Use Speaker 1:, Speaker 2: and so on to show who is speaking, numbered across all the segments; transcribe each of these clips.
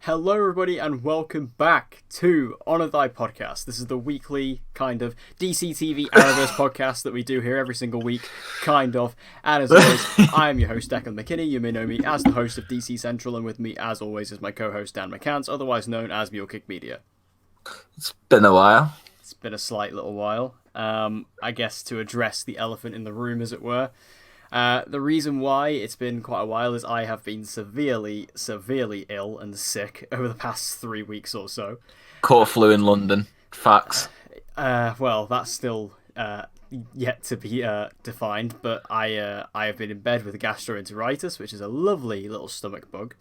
Speaker 1: Hello, everybody, and welcome back to Honor Thy Podcast. This is the weekly kind of DCTV Arrowverse podcast that we do here every single week, kind of. And as always, I am your host, Declan McKinney. You may know me as the host of DC Central, and with me, as always, is my co-host, Dan McCance, otherwise known as Mule Kick Media.
Speaker 2: It's been a while.
Speaker 1: It's been a slight little while. I guess to address the elephant in the room, as it were. The reason why it's been quite a while is I have been severely ill and sick over the past 3 weeks or so.
Speaker 2: Caught a flu in London. Facts.
Speaker 1: Well, that's still yet to be defined, but I have been in bed with gastroenteritis, which is a lovely little stomach bug.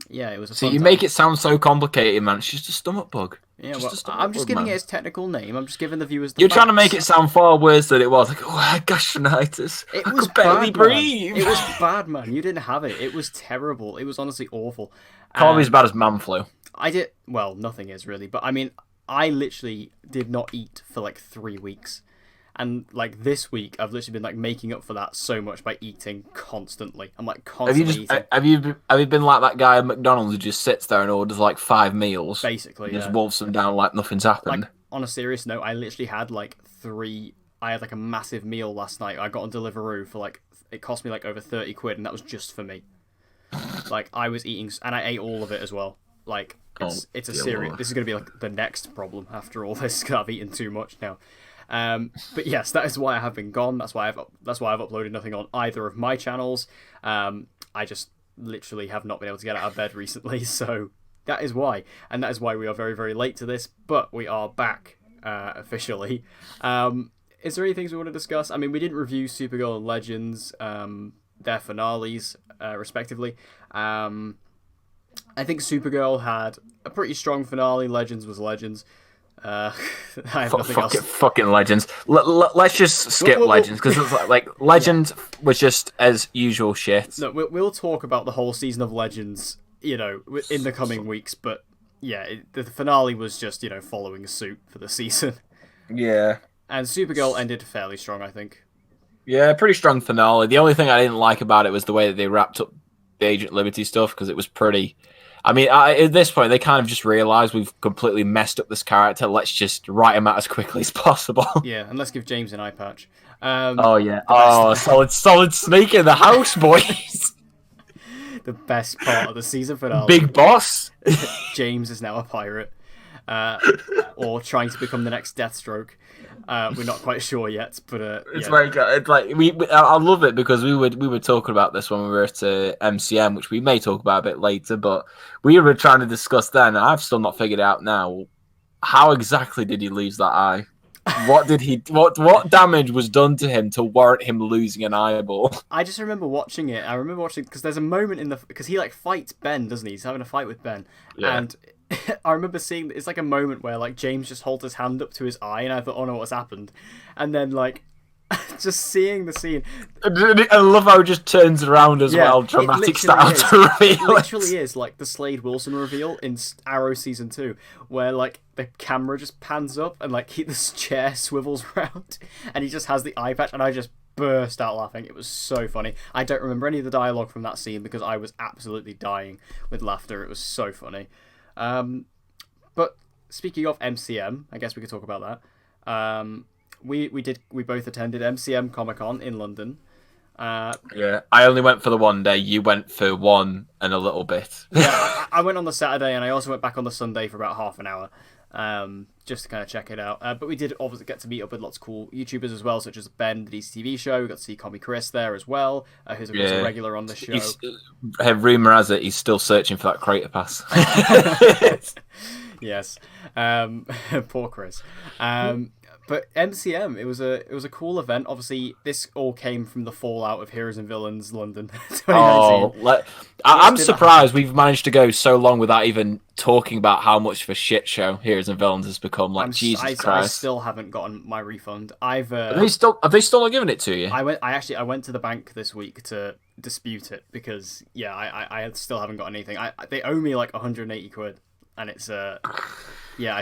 Speaker 1: Yeah, it was a
Speaker 2: So
Speaker 1: fun
Speaker 2: you
Speaker 1: time.
Speaker 2: make it sound so complicated, man. It's just a stomach bug.
Speaker 1: Yeah,
Speaker 2: Just
Speaker 1: well,
Speaker 2: a
Speaker 1: I'm just
Speaker 2: stomach
Speaker 1: giving
Speaker 2: bug,
Speaker 1: it its technical name. I'm just giving the viewers the
Speaker 2: You're trying to make it
Speaker 1: facts.
Speaker 2: sound far worse than it was. Like, oh, I had gastronitis.
Speaker 1: It
Speaker 2: I
Speaker 1: was
Speaker 2: could barely
Speaker 1: bad, man.
Speaker 2: breathe.
Speaker 1: It was bad, man. You didn't have it. It was terrible. It was honestly awful.
Speaker 2: Can't be as bad as man flu.
Speaker 1: Well, nothing is really, but I mean, I literally did not eat for like 3 weeks. And like this week, I've literally been like making up for that so much by eating constantly. I'm like constantly eating.
Speaker 2: Have you been like that guy at McDonald's who just sits there and orders like 5 meals?
Speaker 1: Basically,
Speaker 2: and just
Speaker 1: yeah.
Speaker 2: wolfs them down like nothing's happened?
Speaker 1: Like, on a serious note, I literally had like I had like a massive meal last night. I got on Deliveroo for like, it cost me like over 30 quid, and that was just for me. Like, I was eating, and I ate all of it as well. Like, it's a serious, this is going to be like the next problem after all this, because I've eaten too much now. But yes, that is why I have been gone. That's why I've uploaded nothing on either of my channels. I just literally have not been able to get out of bed recently, so that is why. And that is why we are very, very late to this, but we are back officially. Is there any things we want to discuss? I mean, we didn't review Supergirl and Legends, their finales, respectively. I think Supergirl had a pretty strong finale. Legends was Legends. I have nothing else.
Speaker 2: Fucking Legends. Let's just skip Legends, because like Legends was just as usual shit.
Speaker 1: No, we'll talk about the whole season of Legends, in the coming weeks. But yeah, the finale was just following suit for the season.
Speaker 2: Yeah.
Speaker 1: And Supergirl ended fairly strong, I think.
Speaker 2: Yeah, pretty strong finale. The only thing I didn't like about it was the way that they wrapped up the Agent Liberty stuff, because it was pretty... I mean, at this point, they kind of just realised we've completely messed up this character. Let's just write him out as quickly as possible.
Speaker 1: Yeah, and let's give James an eye patch.
Speaker 2: Oh, yeah. Oh, solid snake in the house, boys.
Speaker 1: The best part of the season finale.
Speaker 2: Big boss.
Speaker 1: James is now a pirate. Or trying to become the next Deathstroke. We're not quite sure yet, but
Speaker 2: it's
Speaker 1: yeah.
Speaker 2: I love it, because we were talking about this when we were at MCM, which we may talk about a bit later, but we were trying to discuss then, and I've still not figured out now, how exactly did he lose that eye? What did what damage was done to him to warrant him losing an eyeball? I
Speaker 1: just remember watching it. Because there's a moment because he like fights Ben, doesn't he? He's having a fight with Ben,
Speaker 2: yeah.
Speaker 1: And I remember seeing, it's like a moment where like James just holds his hand up to his eye, and I thought, oh no, what's happened? And then like just seeing the scene.
Speaker 2: I love how it just turns around as well, dramatic style to reveal
Speaker 1: it. Literally is like the Slade Wilson reveal in Arrow season 2, where like the camera just pans up and like this chair swivels around, and he just has the eye patch, and I just burst out laughing. It was so funny. I don't remember any of the dialogue from that scene because I was absolutely dying with laughter. It was so funny. But speaking of MCM, I guess we could talk about that. We both attended MCM Comic-Con in London.
Speaker 2: Yeah, I only went for the one day. You went for one and a little bit.
Speaker 1: Yeah, I went on the Saturday, and I also went back on the Sunday for about half an hour, just to kind of check it out. But we did obviously get to meet up with lots of cool YouTubers as well, such as Ben, the DCTV show. We got to see Commie Chris there as well, who's a regular on the show.
Speaker 2: Rumour has it he's still searching for that crater pass.
Speaker 1: Yes, poor Chris. But MCM, it was a cool event. Obviously, this all came from the fallout of Heroes and Villains London 2019.
Speaker 2: I'm surprised we've managed to go so long without even talking about how much of a shit show Heroes and Villains has become. Jesus Christ!
Speaker 1: I still haven't gotten my refund. Have
Speaker 2: they still not given it to you?
Speaker 1: I went to the bank this week to dispute it because I still haven't got anything. They owe me like 180 quid, and it's I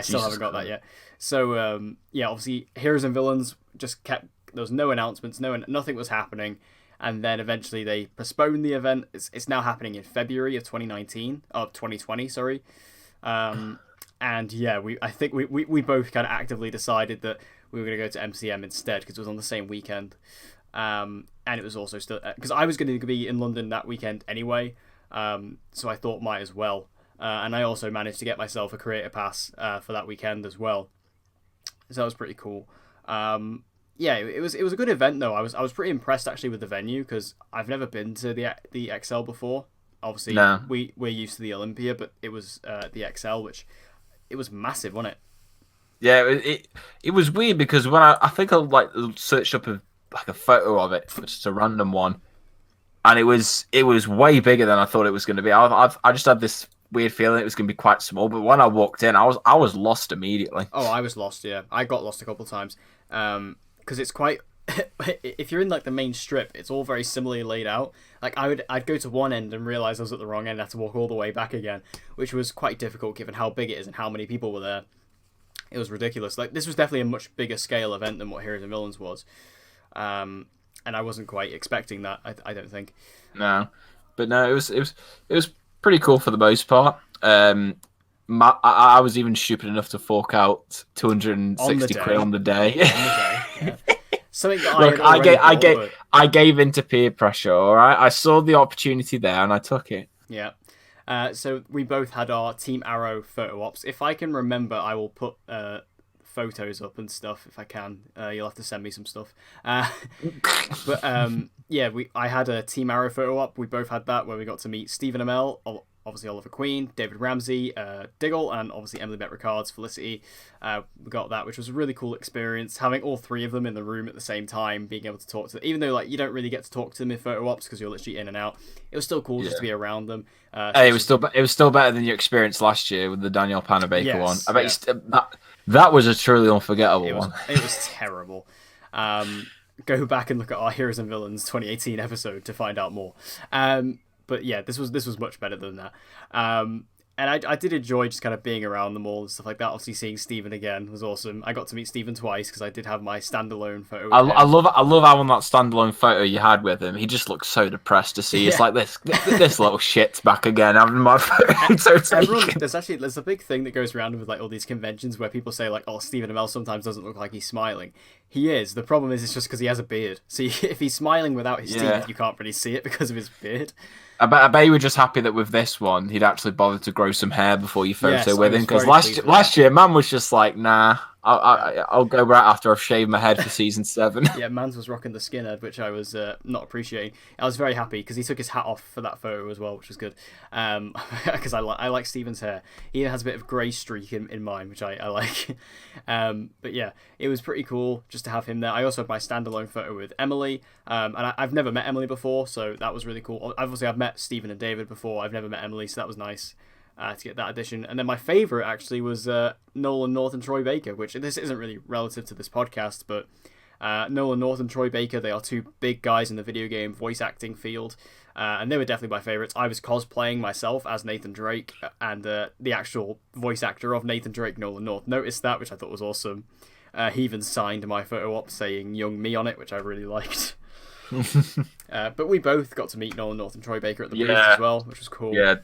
Speaker 1: still haven't got that yet. So, obviously, Heroes and Villains just kept... There was no announcements, nothing was happening. and then eventually they postponed the event. It's now happening in February of 2020, sorry. And yeah, I think we both kind of actively decided that we were going to go to MCM instead because it was on the same weekend. And it was also still because I was going to be in London that weekend anyway, so I thought might as well. And I also managed to get myself a creator pass for that weekend as well, so that was pretty cool. Yeah, it was a good event though. I was pretty impressed actually with the venue because I've never been to the XL before. Obviously,
Speaker 2: No.
Speaker 1: we're used to the Olympia, but it was the XL, which it was massive, wasn't it?
Speaker 2: Yeah, it was weird because when I think I like searched up a photo of it, just a random one, and it was way bigger than I thought it was going to be. I just had this weird feeling it was going to be quite small, but when I walked in, I was lost immediately.
Speaker 1: Oh, I was lost. Yeah, I got lost a couple of times. Because it's quite. If you're in like the main strip, it's all very similarly laid out. Like I'd go to one end and realize I was at the wrong end, and have to walk all the way back again, which was quite difficult given how big it is and how many people were there. It was ridiculous. Like this was definitely a much bigger scale event than what Heroes and Villains was, and I wasn't quite expecting that. I don't think.
Speaker 2: No, but no, it was pretty cool for the most part. I was even stupid enough to fork out 260 quid on the day.
Speaker 1: Yeah. Something that
Speaker 2: Look,
Speaker 1: I
Speaker 2: gave into peer pressure. All right, I saw the opportunity there and I took it.
Speaker 1: Yeah. So we both had our Team Arrow photo ops. If I can remember, I will put photos up and stuff if I can. You'll have to send me some stuff. But yeah, I had a Team Arrow photo op. We both had that where we got to meet Stephen Amell, obviously Oliver Queen, David Ramsey, Diggle, and obviously Emily Bett Ricard's Felicity. We got that, which was a really cool experience. Having all three of them in the room at the same time, being able to talk to them, even though like you don't really get to talk to them in photo ops because you're literally in and out. It was still cool just to be around them.
Speaker 2: Hey, it was still better than your experience last year with the Danielle Panabaker one. I bet that was a truly unforgettable one.
Speaker 1: It was terrible. Go back and look at our Heroes and Villains 2018 episode to find out more. But yeah, this was much better than that. And I did enjoy just kind of being around them all and stuff like that. Obviously, seeing Stephen again was awesome. I got to meet Stephen twice because I did have my standalone photo with him.
Speaker 2: I love how on that standalone photo you had with him, he just looked so depressed to see. It's like this little shit's back again having my photo taken.
Speaker 1: There's a big thing that goes around with like all these conventions where people say like, oh, Stephen Amell sometimes doesn't look like he's smiling. He is. The problem is it's just because he has a beard. So if he's smiling without his teeth, you can't really see it because of his beard.
Speaker 2: I bet you were just happy that with this one, he'd actually bothered to grow some hair before you photo with him. Because last year, man was just like, nah, I'll go right after I've shaved my head for season 7.
Speaker 1: Yeah, Mans was rocking the skinhead, which I was not appreciating. I was very happy because he took his hat off for that photo as well, which was good. Because I like Steven's hair. He has a bit of grey streak in mine, which I like. But yeah, it was pretty cool just to have him there. I also had my standalone photo with Emily, and I've never met Emily before, so that was really cool. Obviously, I've met Stephen and David before. I've never met Emily, so that was nice. To get that addition. And then my favourite actually was Nolan North and Troy Baker, which this isn't really relative to this podcast, but Nolan North and Troy Baker, they are two big guys in the video game voice acting field, and they were definitely my favourites. I was cosplaying myself as Nathan Drake, and the actual voice actor of Nathan Drake, Nolan North, noticed that, which I thought was awesome. He even signed my photo op saying Young Me on it, which I really liked. But we both got to meet Nolan North and Troy Baker at the booth as well, which was cool.
Speaker 2: Yeah.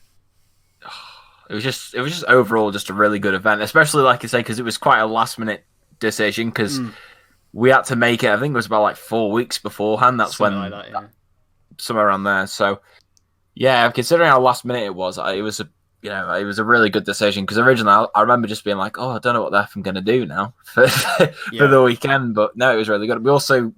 Speaker 2: It was just overall just a really good event, especially like you say, because it was quite a last minute decision because we had to make it. I think it was about like 4 weeks beforehand. That's somewhere when like that, somewhere around there. So yeah, considering how last minute it was a really good decision because originally I remember just being like, oh, I don't know what the F I'm gonna do now for the weekend, but no, it was really good. We also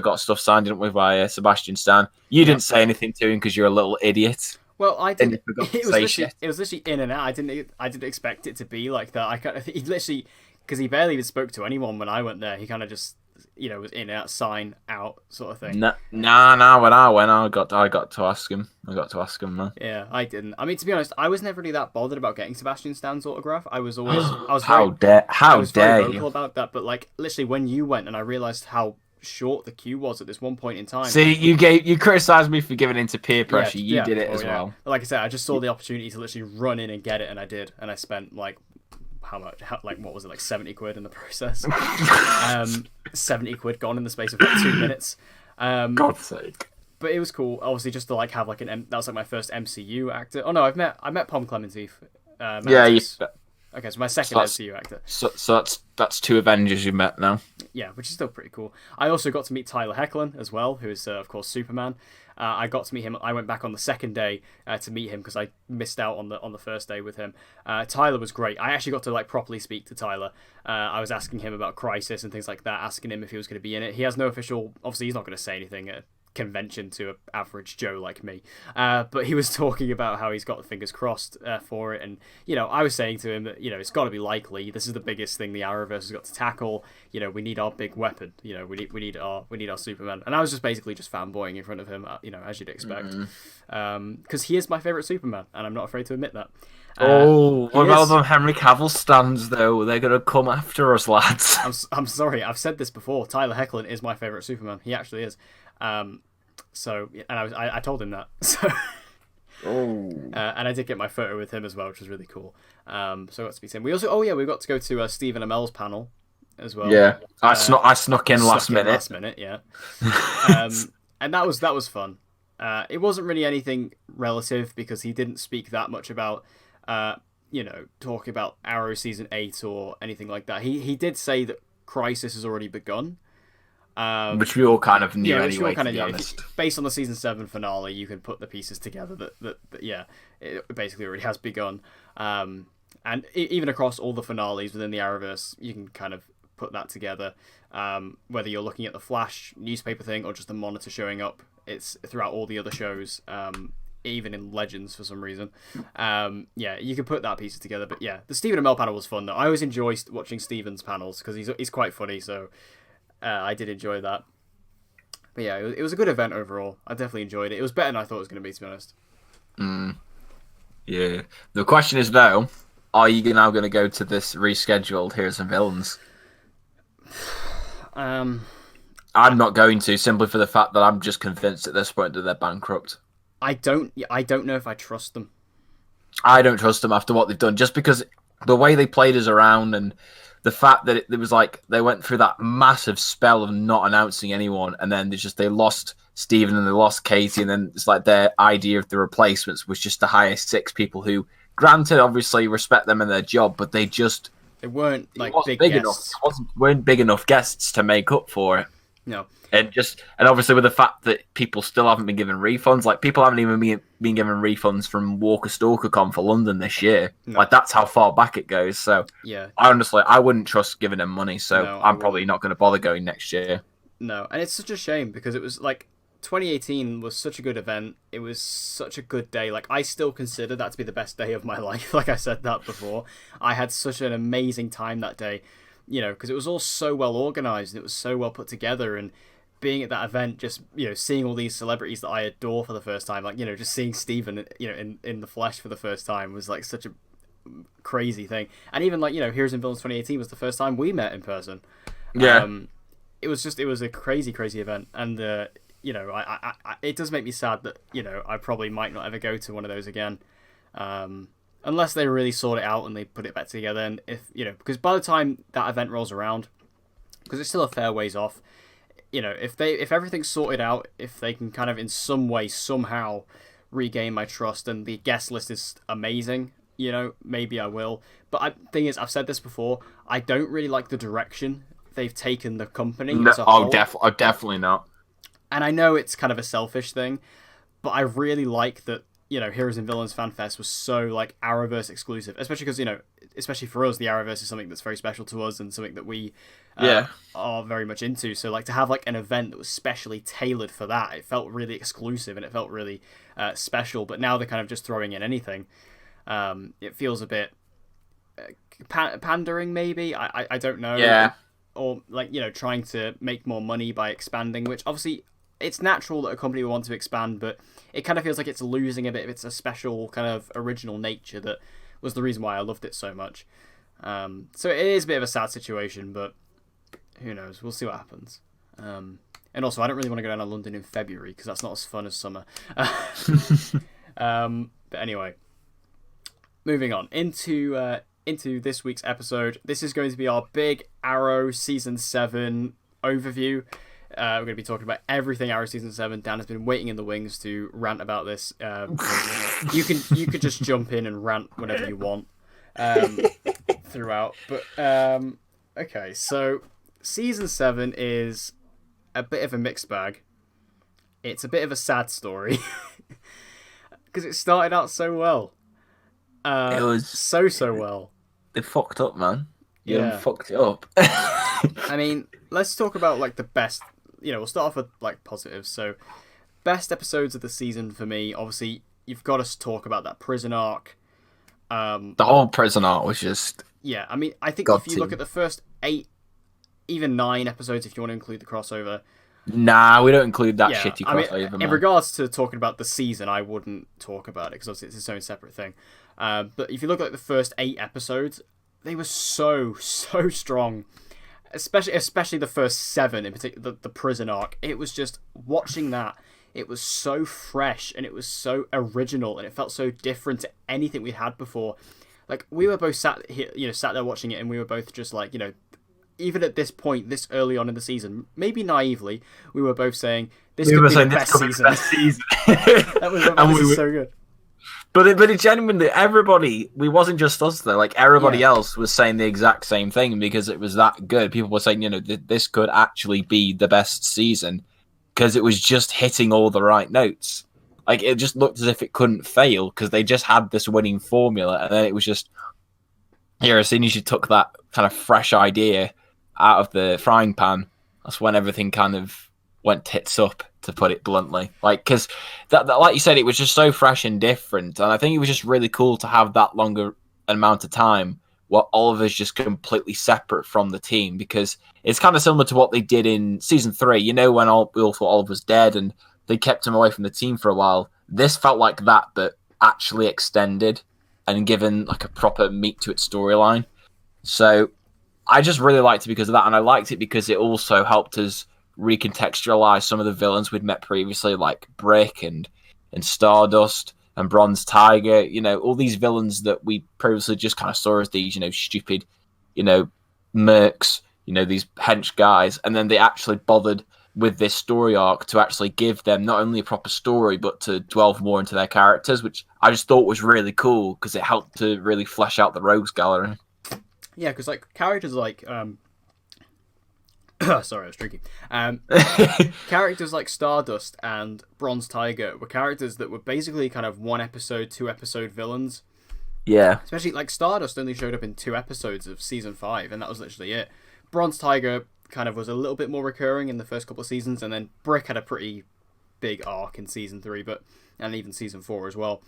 Speaker 2: got stuff signed, didn't we, by Sebastian Stan. You didn't say anything to him because you're a little idiot.
Speaker 1: Well, I didn't. It was literally in and out. I didn't expect it to be like that. He literally, because he barely even spoke to anyone when I went there. He kind of just, was in and out, sign out sort of thing.
Speaker 2: Nah. When I went, I got to ask him. Man.
Speaker 1: Yeah, I didn't. I mean, to be honest, I was never really that bothered about getting Sebastian Stan's autograph. I was
Speaker 2: How dare
Speaker 1: you about that. But like, literally, when you went and I realized how short the queue was at this one point in time.
Speaker 2: See, you criticised me for giving into peer pressure. You did it as well.
Speaker 1: Like I said, I just saw the opportunity to literally run in and get it, and I did. And I spent like how much? What was it? Like 70 quid in the process. 70 quid gone in the space of like 2 minutes.
Speaker 2: God's sake.
Speaker 1: But it was cool, obviously, just to like have like that was like my first MCU actor. Oh no, I met Pom Clemente.
Speaker 2: Yeah,
Speaker 1: Okay, so my second MCU actor.
Speaker 2: So that's 2 Avengers you met now.
Speaker 1: Yeah, which is still pretty cool. I also got to meet Tyler Hoechlin as well, who is of course Superman. I got to meet him. I went back on the second day to meet him because I missed out on the first day with him. Tyler was great. I actually got to like properly speak to Tyler. I was asking him about Crisis and things like that, asking him if he was going to be in it. He has no official. Obviously, he's not going to say anything convention to an average Joe like me, but he was talking about how he's got the fingers crossed for it, and I was saying to him that it's got to be likely. This is the biggest thing the Arrowverse has got to tackle. We need our big weapon. We need our Superman, and I was just basically just fanboying in front of him, as you'd expect, because he is my favorite Superman, and I'm not afraid to admit that.
Speaker 2: What about them Henry Cavill stands though? They're gonna come after us, lads.
Speaker 1: I'm sorry, I've said this before. Tyler Hoechlin is my favorite Superman. He actually is. So, and I told him that. So, and I did get my photo with him as well, which was really cool. So I got to speak to him. We got to go to Stephen Amell's panel as well.
Speaker 2: Yeah, I snuck in last minute.
Speaker 1: Last minute, yeah. And that was fun. It wasn't really anything relative because he didn't speak that much about, talking about Arrow season 8 or anything like that. He did say that Crisis has already begun.
Speaker 2: Which we all kind of knew anyway, to be honest.
Speaker 1: Based on the season 7 finale, you can put the pieces together that it basically already has begun. And even across all the finales within the Arrowverse, you can kind of put that together. Whether you're looking at the Flash newspaper thing or just the Monitor showing up, it's throughout all the other shows, even in Legends for some reason. You can put that pieces together. But yeah, the Stephen Amell panel was fun though. I always enjoy watching Stephen's panels because he's quite funny, so... I did enjoy that. But yeah, it was a good event overall. I definitely enjoyed it. It was better than I thought it was going to be, to be honest.
Speaker 2: Yeah. The question is though, are you now going to go to this rescheduled Heroes and Villains? I'm not going to, simply for the fact that I'm just convinced at this point that they're bankrupt.
Speaker 1: I don't know if I trust them.
Speaker 2: I don't trust them after what they've done, just because the way they played us around and the fact that it was like they went through that massive spell of not announcing anyone, and then they lost Steven and they lost Katie, and then it's like their idea of the replacements was just to hire 6 people who, granted, obviously respect them and their job, but they
Speaker 1: weren't like big
Speaker 2: enough. Weren't big enough guests to make up for it.
Speaker 1: No.
Speaker 2: And obviously with the fact that people still haven't been given refunds, like people haven't even been given refunds from Walker Stalker Con for London this year. No. Like that's how far back it goes. So
Speaker 1: yeah,
Speaker 2: I wouldn't trust giving them money. So no, I'm probably not going to bother going next year.
Speaker 1: No, and it's such a shame because it was like 2018 was such a good event. It was such a good day. Like I still consider that to be the best day of my life. Like I said that before, I had such an amazing time that day. Because it was all so well organized and it was so well put together, and being at that event, just seeing all these celebrities that I adore for the first time, like just seeing Steven in the flesh for the first time was like such a crazy thing. And even like Heroes and Villains 2018 was the first time we met in person.
Speaker 2: Yeah,
Speaker 1: it was a crazy event, and it does make me sad that I probably might not ever go to one of those again. Unless they really sort it out and they put it back together, and because by the time that event rolls around, because it's still a fair ways off, if everything's sorted out, if they can kind of in some way somehow regain my trust, and the guest list is amazing, maybe I will. But thing is, I've said this before, I don't really like the direction they've taken the company. As a whole.
Speaker 2: Definitely not.
Speaker 1: And I know it's kind of a selfish thing, but I really like that. Heroes and Villains Fan Fest was so like Arrowverse exclusive, especially because especially for us, the Arrowverse is something that's very special to us and something that we are very much into. So like to have like an event that was specially tailored for that, it felt really exclusive and it felt really special. But now they're kind of just throwing in anything. It feels a bit pandering, maybe. I don't know.
Speaker 2: Yeah.
Speaker 1: Or like trying to make more money by expanding, which obviously. It's natural that a company would want to expand, but it kind of feels like it's losing a bit of its special kind of original nature that was the reason why I loved it so much. So it is a bit of a sad situation, but who knows? We'll see what happens. And also, I don't really want to go down to London in February because that's not as fun as summer. But anyway, moving on into this week's episode. This is going to be our big Arrow Season 7 overview. We're going to be talking about everything Arrow Season 7. Dan has been waiting in the wings to rant about this. You could just jump in and rant whenever you want throughout. But, okay, so Season 7 is a bit of a mixed bag. It's a bit of a sad story. Because it started out so well. It was so well.
Speaker 2: They fucked up, man.
Speaker 1: Yeah,
Speaker 2: fucked it up.
Speaker 1: I mean, let's talk about like the best. We'll start off with like positives. So, best episodes of the season for me. Obviously, you've got to talk about that prison arc.
Speaker 2: The whole prison arc was just.
Speaker 1: Yeah, I mean, I think if you look at the first 8, even 9 episodes, if you want to include the crossover.
Speaker 2: Nah, we don't include that shitty crossover.
Speaker 1: I mean, in regards to talking about the season, I wouldn't talk about it because obviously it's its own separate thing. But if you look at the first 8 episodes, they were so strong, especially the first 7 in particular, the prison arc. It was just watching that. It was so fresh and it was so original and it felt so different to anything we had before. Like we were both sat there watching it, and we were both just like, even at this point, this early on in the season, maybe naively, we were both saying this could be the best season. That was so good.
Speaker 2: But it genuinely, everybody, we wasn't just us though. Like everybody else was saying the exact same thing because it was that good. People were saying, this could actually be the best season because it was just hitting all the right notes. Like it just looked as if it couldn't fail because they just had this winning formula, and then it was just here. As soon as you took that kind of fresh idea out of the frying pan, that's when everything kind of went tits up, to put it bluntly. Like, because that, like you said, it was just so fresh and different, and I think it was just really cool to have that longer amount of time where Oliver's just completely separate from the team, because it's kind of similar to what they did in season 3. When we all thought Oliver was dead and they kept him away from the team for a while. This felt like that, but actually extended and given like a proper meat to its storyline. So I just really liked it because of that, and I liked it because it also helped us recontextualize some of the villains we'd met previously, like Brick and Stardust and Bronze Tiger. All these villains that we previously just kind of saw as these, stupid, mercs, these hench guys, and then they actually bothered with this story arc to actually give them not only a proper story, but to delve more into their characters, which I just thought was really cool because it helped to really flesh out the rogues gallery.
Speaker 1: Yeah, because like characters like sorry, I was drinking. Characters like Stardust and Bronze Tiger were characters that were basically kind of 1 episode, 2 episode villains.
Speaker 2: Yeah.
Speaker 1: Especially like Stardust only showed up in 2 episodes of season 5, and that was literally it. Bronze Tiger kind of was a little bit more recurring in the first couple of seasons, and then Brick had a pretty big arc in season 3, and even season 4 as well.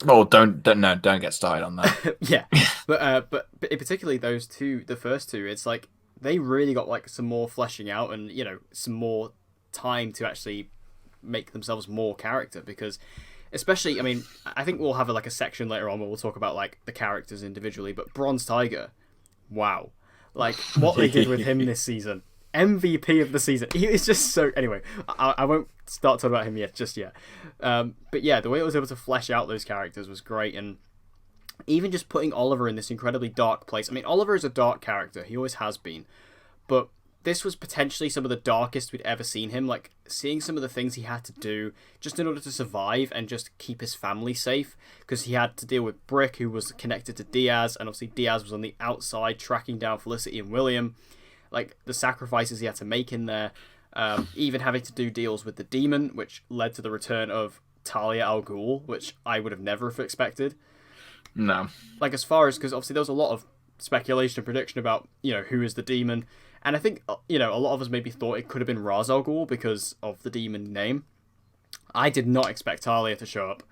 Speaker 2: Oh, don't get started on that.
Speaker 1: Yeah, but particularly those two, the first 2, it's like they really got like some more fleshing out and some more time to actually make themselves more character, because especially, I mean, I think we'll have a section later on where we'll talk about like the characters individually, but Bronze Tiger, wow. Like, what they did with him this season. MVP of the season. He is just so... Anyway, I won't start talking about him just yet. But yeah, the way it was able to flesh out those characters was great. And even just putting Oliver in this incredibly dark place. I mean, Oliver is a dark character. He always has been. But this was potentially some of the darkest we'd ever seen him. Like, seeing some of the things he had to do just in order to survive and just keep his family safe. Because he had to deal with Brick, who was connected to Diaz. And obviously Diaz was on the outside tracking down Felicity and William. Like, the sacrifices he had to make in there. Even having to do deals with the Demon, which led to the return of Talia al Ghul, which I would have never expected.
Speaker 2: No.
Speaker 1: Like, as far as... Because obviously there was a lot of speculation and prediction about, who is the Demon. And I think, a lot of us maybe thought it could have been Ra's al Ghul because of the demon name. I did not expect Talia to show up.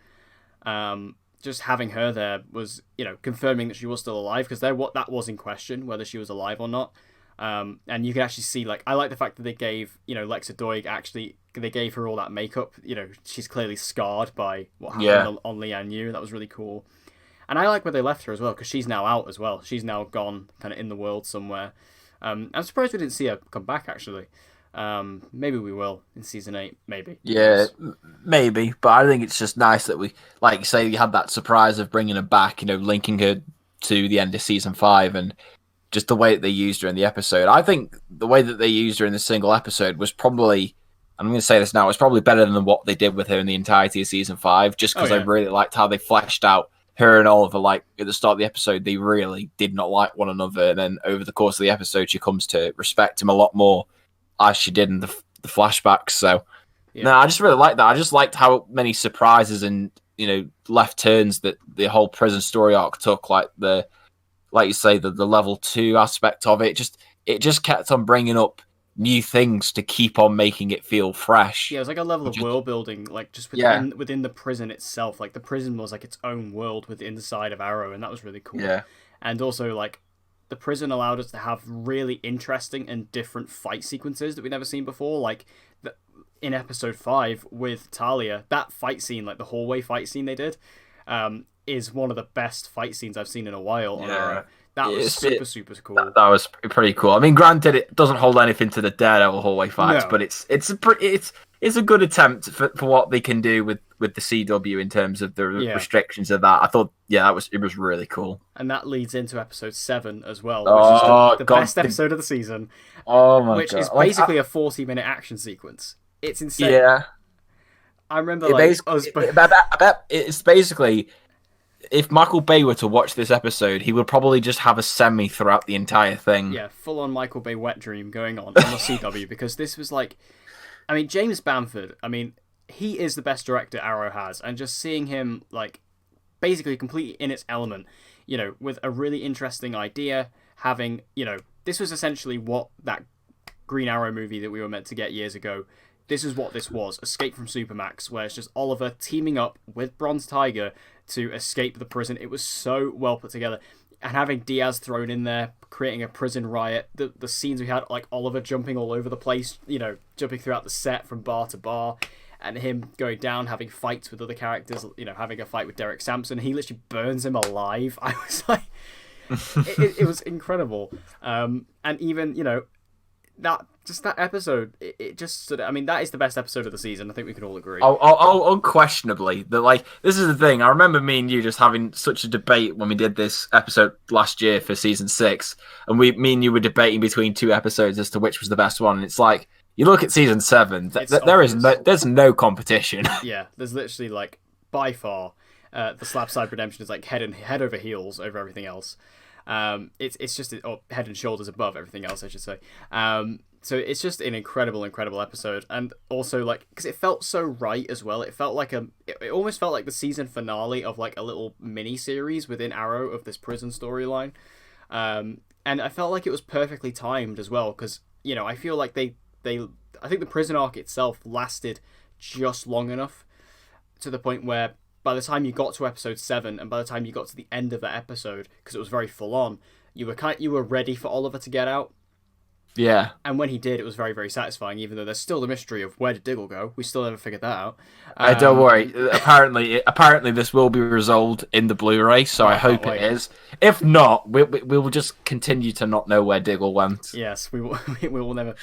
Speaker 1: Just having her there was, confirming that she was still alive, because that was in question, whether she was alive or not. And you can actually see, like, I like the fact that they gave, Lexa Doig, they gave her all that makeup. She's clearly scarred by what happened on Lian Yu. That was really cool. And I like where they left her as well, because she's now out as well. She's now gone kind of in the world somewhere. I'm surprised we didn't see her come back, actually. Maybe we will in season 8, maybe.
Speaker 2: Yeah, maybe. But I think it's just nice that we, like you say, you had that surprise of bringing her back, linking her to the end of season 5. And just the way that they used her in the episode. I think the way that they used her in the single episode was probably, I'm going to say this now, it's probably better than what they did with her in the entirety of season 5, just because I really liked how they fleshed out her and Oliver. Like, at the start of the episode, they really did not like one another, and then over the course of the episode, she comes to respect him a lot more, as she did in the flashbacks. So, no, I just really liked that. I just liked how many surprises and, left turns that the whole prison story arc took, like you say, the level 2 aspect of it. It just kept on bringing up new things to keep on making it feel fresh.
Speaker 1: Yeah, it was like a level of world building, like just within the prison itself. Like the prison was like its own world within the side of Arrow, and that was really cool.
Speaker 2: Yeah.
Speaker 1: And also, like, the prison allowed us to have really interesting and different fight sequences that we'd never seen before. Like in episode 5 with Talia, that fight scene, like the hallway fight scene they did, is one of the best fight scenes I've seen in a while on Arrow. That was super cool.
Speaker 2: That was pretty cool. I mean, granted, it doesn't hold anything to the Daredevil hallway fights, but it's a good attempt for what they can do with the CW in terms of the restrictions of that. I thought, it was really cool.
Speaker 1: And that leads into episode 7 as well, which is the best episode of the season.
Speaker 2: Oh my god!
Speaker 1: Which is basically a 40-minute action sequence. It's insane.
Speaker 2: Yeah,
Speaker 1: I remember
Speaker 2: it's basically, if Michael Bay were to watch this episode, he would probably just have a semi throughout the entire thing.
Speaker 1: Yeah, full on Michael Bay wet dream going on the CW, because this was like, I mean, James Bamford, I mean, he is the best director Arrow has, and just seeing him like basically completely in its element, with a really interesting idea, having, this was essentially what that Green Arrow movie that we were meant to get years ago. This is what this was, Escape from Supermax, where it's just Oliver teaming up with Bronze Tiger to escape the prison. It was so well put together. And having Diaz thrown in there, creating a prison riot, the scenes we had, like Oliver jumping all over the place, jumping throughout the set from bar to bar, and him going down, having fights with other characters, having a fight with Derek Sampson. He literally burns him alive. I was like, it was incredible. And even, that episode, it just sort of, I mean, that is the best episode of the season. I think we can all agree.
Speaker 2: Unquestionably. This is the thing. I remember me and you just having such a debate when we did this episode last year for season 6, and me and you were debating between 2 episodes as to which was the best one. And it's like, you look at season 7, there's no competition.
Speaker 1: Yeah, there's literally, like, by far, the Slabside Redemption is like head over heels over everything else. It's just head and shoulders above everything else, I should say. So it's just an incredible episode, and also like because it felt so right as well. It felt like it almost felt like the season finale of like a little mini series within Arrow of this prison storyline, and I felt like it was perfectly timed as well because I feel like I think the prison arc itself lasted just long enough to the point where by the time you got to episode 7 and by the time you got to the end of that episode, because it was very full on, you were ready for Oliver to get out.
Speaker 2: Yeah.
Speaker 1: And when he did, it was very, very satisfying, even though there's still the mystery of where did Diggle go. We still never figured that out.
Speaker 2: Don't worry. Apparently this will be resolved in the Blu-ray, so I hope it is. If not, we will just continue to not know where Diggle went.
Speaker 1: Yes, we will. We will never.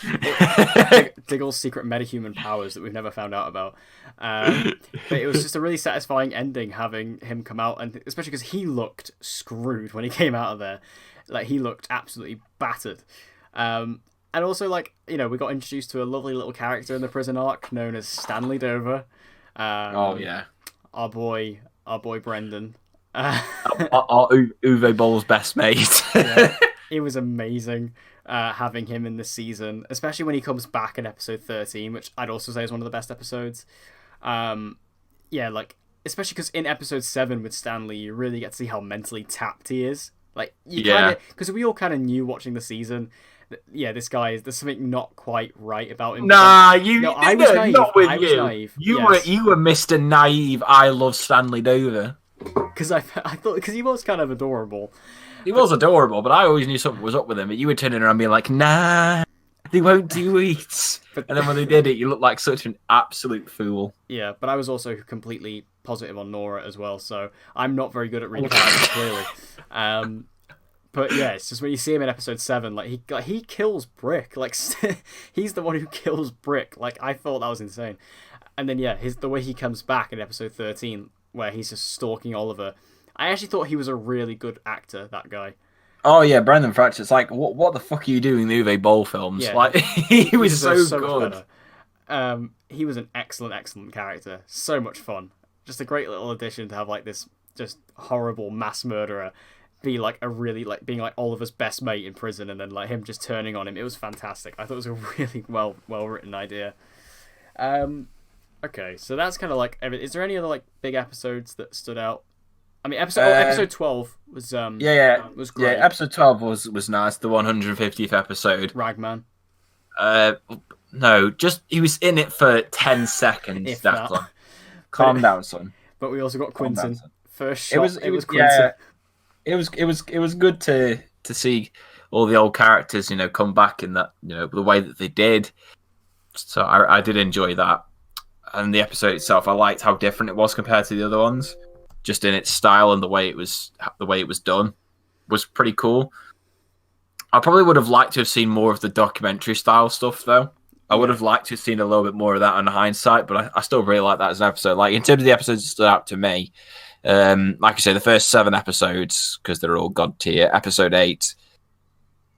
Speaker 1: Diggle's secret metahuman powers that we've never found out about. But it was just a really satisfying ending having him come out, and especially because he looked screwed when he came out of there. Like he looked absolutely battered. And also, like, we got introduced to a lovely little character in the prison arc known as Stanley Dover.
Speaker 2: Oh yeah,
Speaker 1: our boy Brendan.
Speaker 2: our Uwe Boll's best mate.
Speaker 1: Yeah, it was amazing having him in this season, especially when he comes back in episode 13, which I'd also say is one of the best episodes. Yeah, like especially because in episode 7 with Stanley, you really get to see how mentally tapped he is. Like because we all kind of knew watching the season. Yeah, there's something not quite right about him.
Speaker 2: I was naive. Not with
Speaker 1: I was naive.
Speaker 2: You were Mr. Naive. I love Stanley Dover
Speaker 1: because I thought because he was kind of adorable.
Speaker 2: He was adorable, but I always knew something was up with him. But you were turning around being like, "Nah, they won't do it." And then when they did it, you looked like such an absolute fool.
Speaker 1: Yeah, but I was also completely positive on Nora as well, so I'm not very good at reading characters clearly. But yeah, it's just when you see him in episode 7, like he kills Brick. Like he's the one who kills Brick. Like I thought that was insane. And then the way he comes back in episode 13, where he's just stalking Oliver. I actually thought he was a really good actor. That guy.
Speaker 2: Oh yeah, Brendan Fraser. It's like, what the fuck are you doing in the Uwe Boll films?
Speaker 1: Yeah,
Speaker 2: Like, he was so
Speaker 1: so
Speaker 2: good.
Speaker 1: much better. He was an excellent character. So much fun. Just a great little addition to have like this just horrible mass murderer be like a really like being like Oliver's best mate in prison, and then like him just turning on him. It was fantastic. I thought it was a really well written idea. Okay, so that's kind of like everything. Is there any other like big episodes that stood out? I mean, episode 12 was was great.
Speaker 2: Yeah, episode 12 was nice. The 150th episode.
Speaker 1: Ragman.
Speaker 2: No, just he was in it for 10 seconds.
Speaker 1: If
Speaker 2: Declan,
Speaker 1: that.
Speaker 2: calm down, son.
Speaker 1: But we also got Quinton.
Speaker 2: Son.
Speaker 1: First shot, it was Quinton.
Speaker 2: Yeah, it was good to see all the old characters, come back in that, the way that they did. So I did enjoy that. And the episode itself, I liked how different it was compared to the other ones. Just in its style and the way it was done was pretty cool. I probably would have liked to have seen more of the documentary style stuff, though. I would have liked to have seen a little bit more of that on hindsight, but I still really like that as an episode. Like, in terms of the episodes that stood out to me, like I say, the first 7 episodes, because they're all god tier. Episode 8,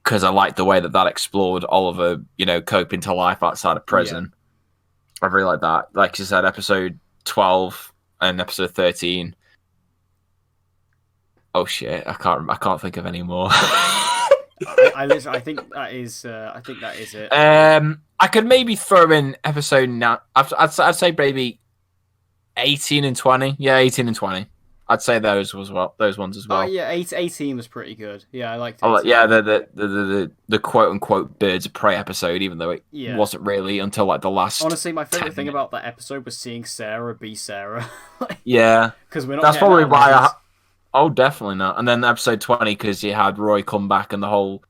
Speaker 2: because I liked the way that explored Oliver, coping to life outside of prison. Yeah. I really like that. Like you said, episode 12 and episode 13. Oh shit! I can't think of any more.
Speaker 1: I think that is it.
Speaker 2: I could maybe throw in episode now. I'd say maybe 18 and 20. Yeah, 18 and 20. I'd say those ones as well.
Speaker 1: Oh yeah, 18 was pretty good. Yeah, I liked it.
Speaker 2: Oh yeah, the quote unquote Birds of Prey episode, even though it wasn't really until like the last.
Speaker 1: Honestly, my favorite thing about that episode was seeing Sarah be Sarah.
Speaker 2: Yeah,
Speaker 1: because we're not.
Speaker 2: That's probably why. Oh, definitely not. And then episode 20, because you had Roy come back and the whole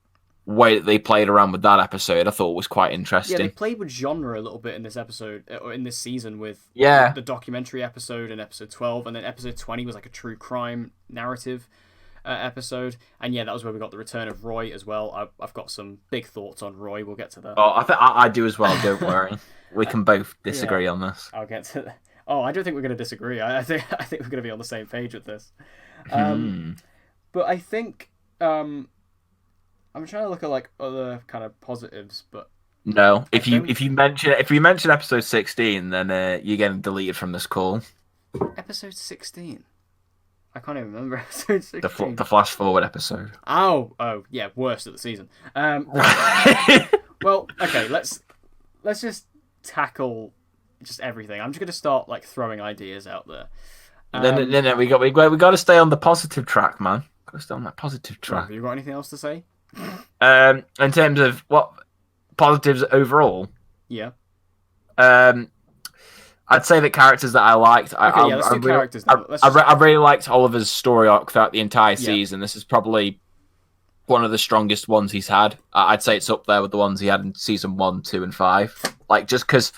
Speaker 2: way that they played around with that episode, I thought was quite interesting.
Speaker 1: Yeah, they played with genre a little bit in this episode, or in this season, with the documentary episode in episode 12, and then episode 20 was like a true crime narrative episode. And yeah, that was where we got the return of Roy as well. I've got some big thoughts on Roy. We'll get to that.
Speaker 2: Oh, I do as well. Don't worry. We can both disagree on this.
Speaker 1: I'll get to that. Oh, I don't think we're going to disagree. I think we're going to be on the same page with this. But I think I'm trying to look at like other kind of positives, but
Speaker 2: no. If you mention episode 16, then you're getting deleted from this call.
Speaker 1: Episode 16. I can't even remember episode 16.
Speaker 2: The flash forward episode.
Speaker 1: Oh yeah, worst of the season. Well, okay, let's just tackle just everything. I'm just gonna start like throwing ideas out there.
Speaker 2: No, we got to stay on the positive track, man. Got to stay on that positive track.
Speaker 1: Have you got anything else to say?
Speaker 2: In terms of what positives overall,
Speaker 1: yeah.
Speaker 2: I'd say the characters that I liked.
Speaker 1: Okay, let's do characters.
Speaker 2: I really liked Oliver's story arc throughout the entire season. This is probably one of the strongest ones he's had. I'd say it's up there with the ones he had in season 1, 2, and 5. Like, just because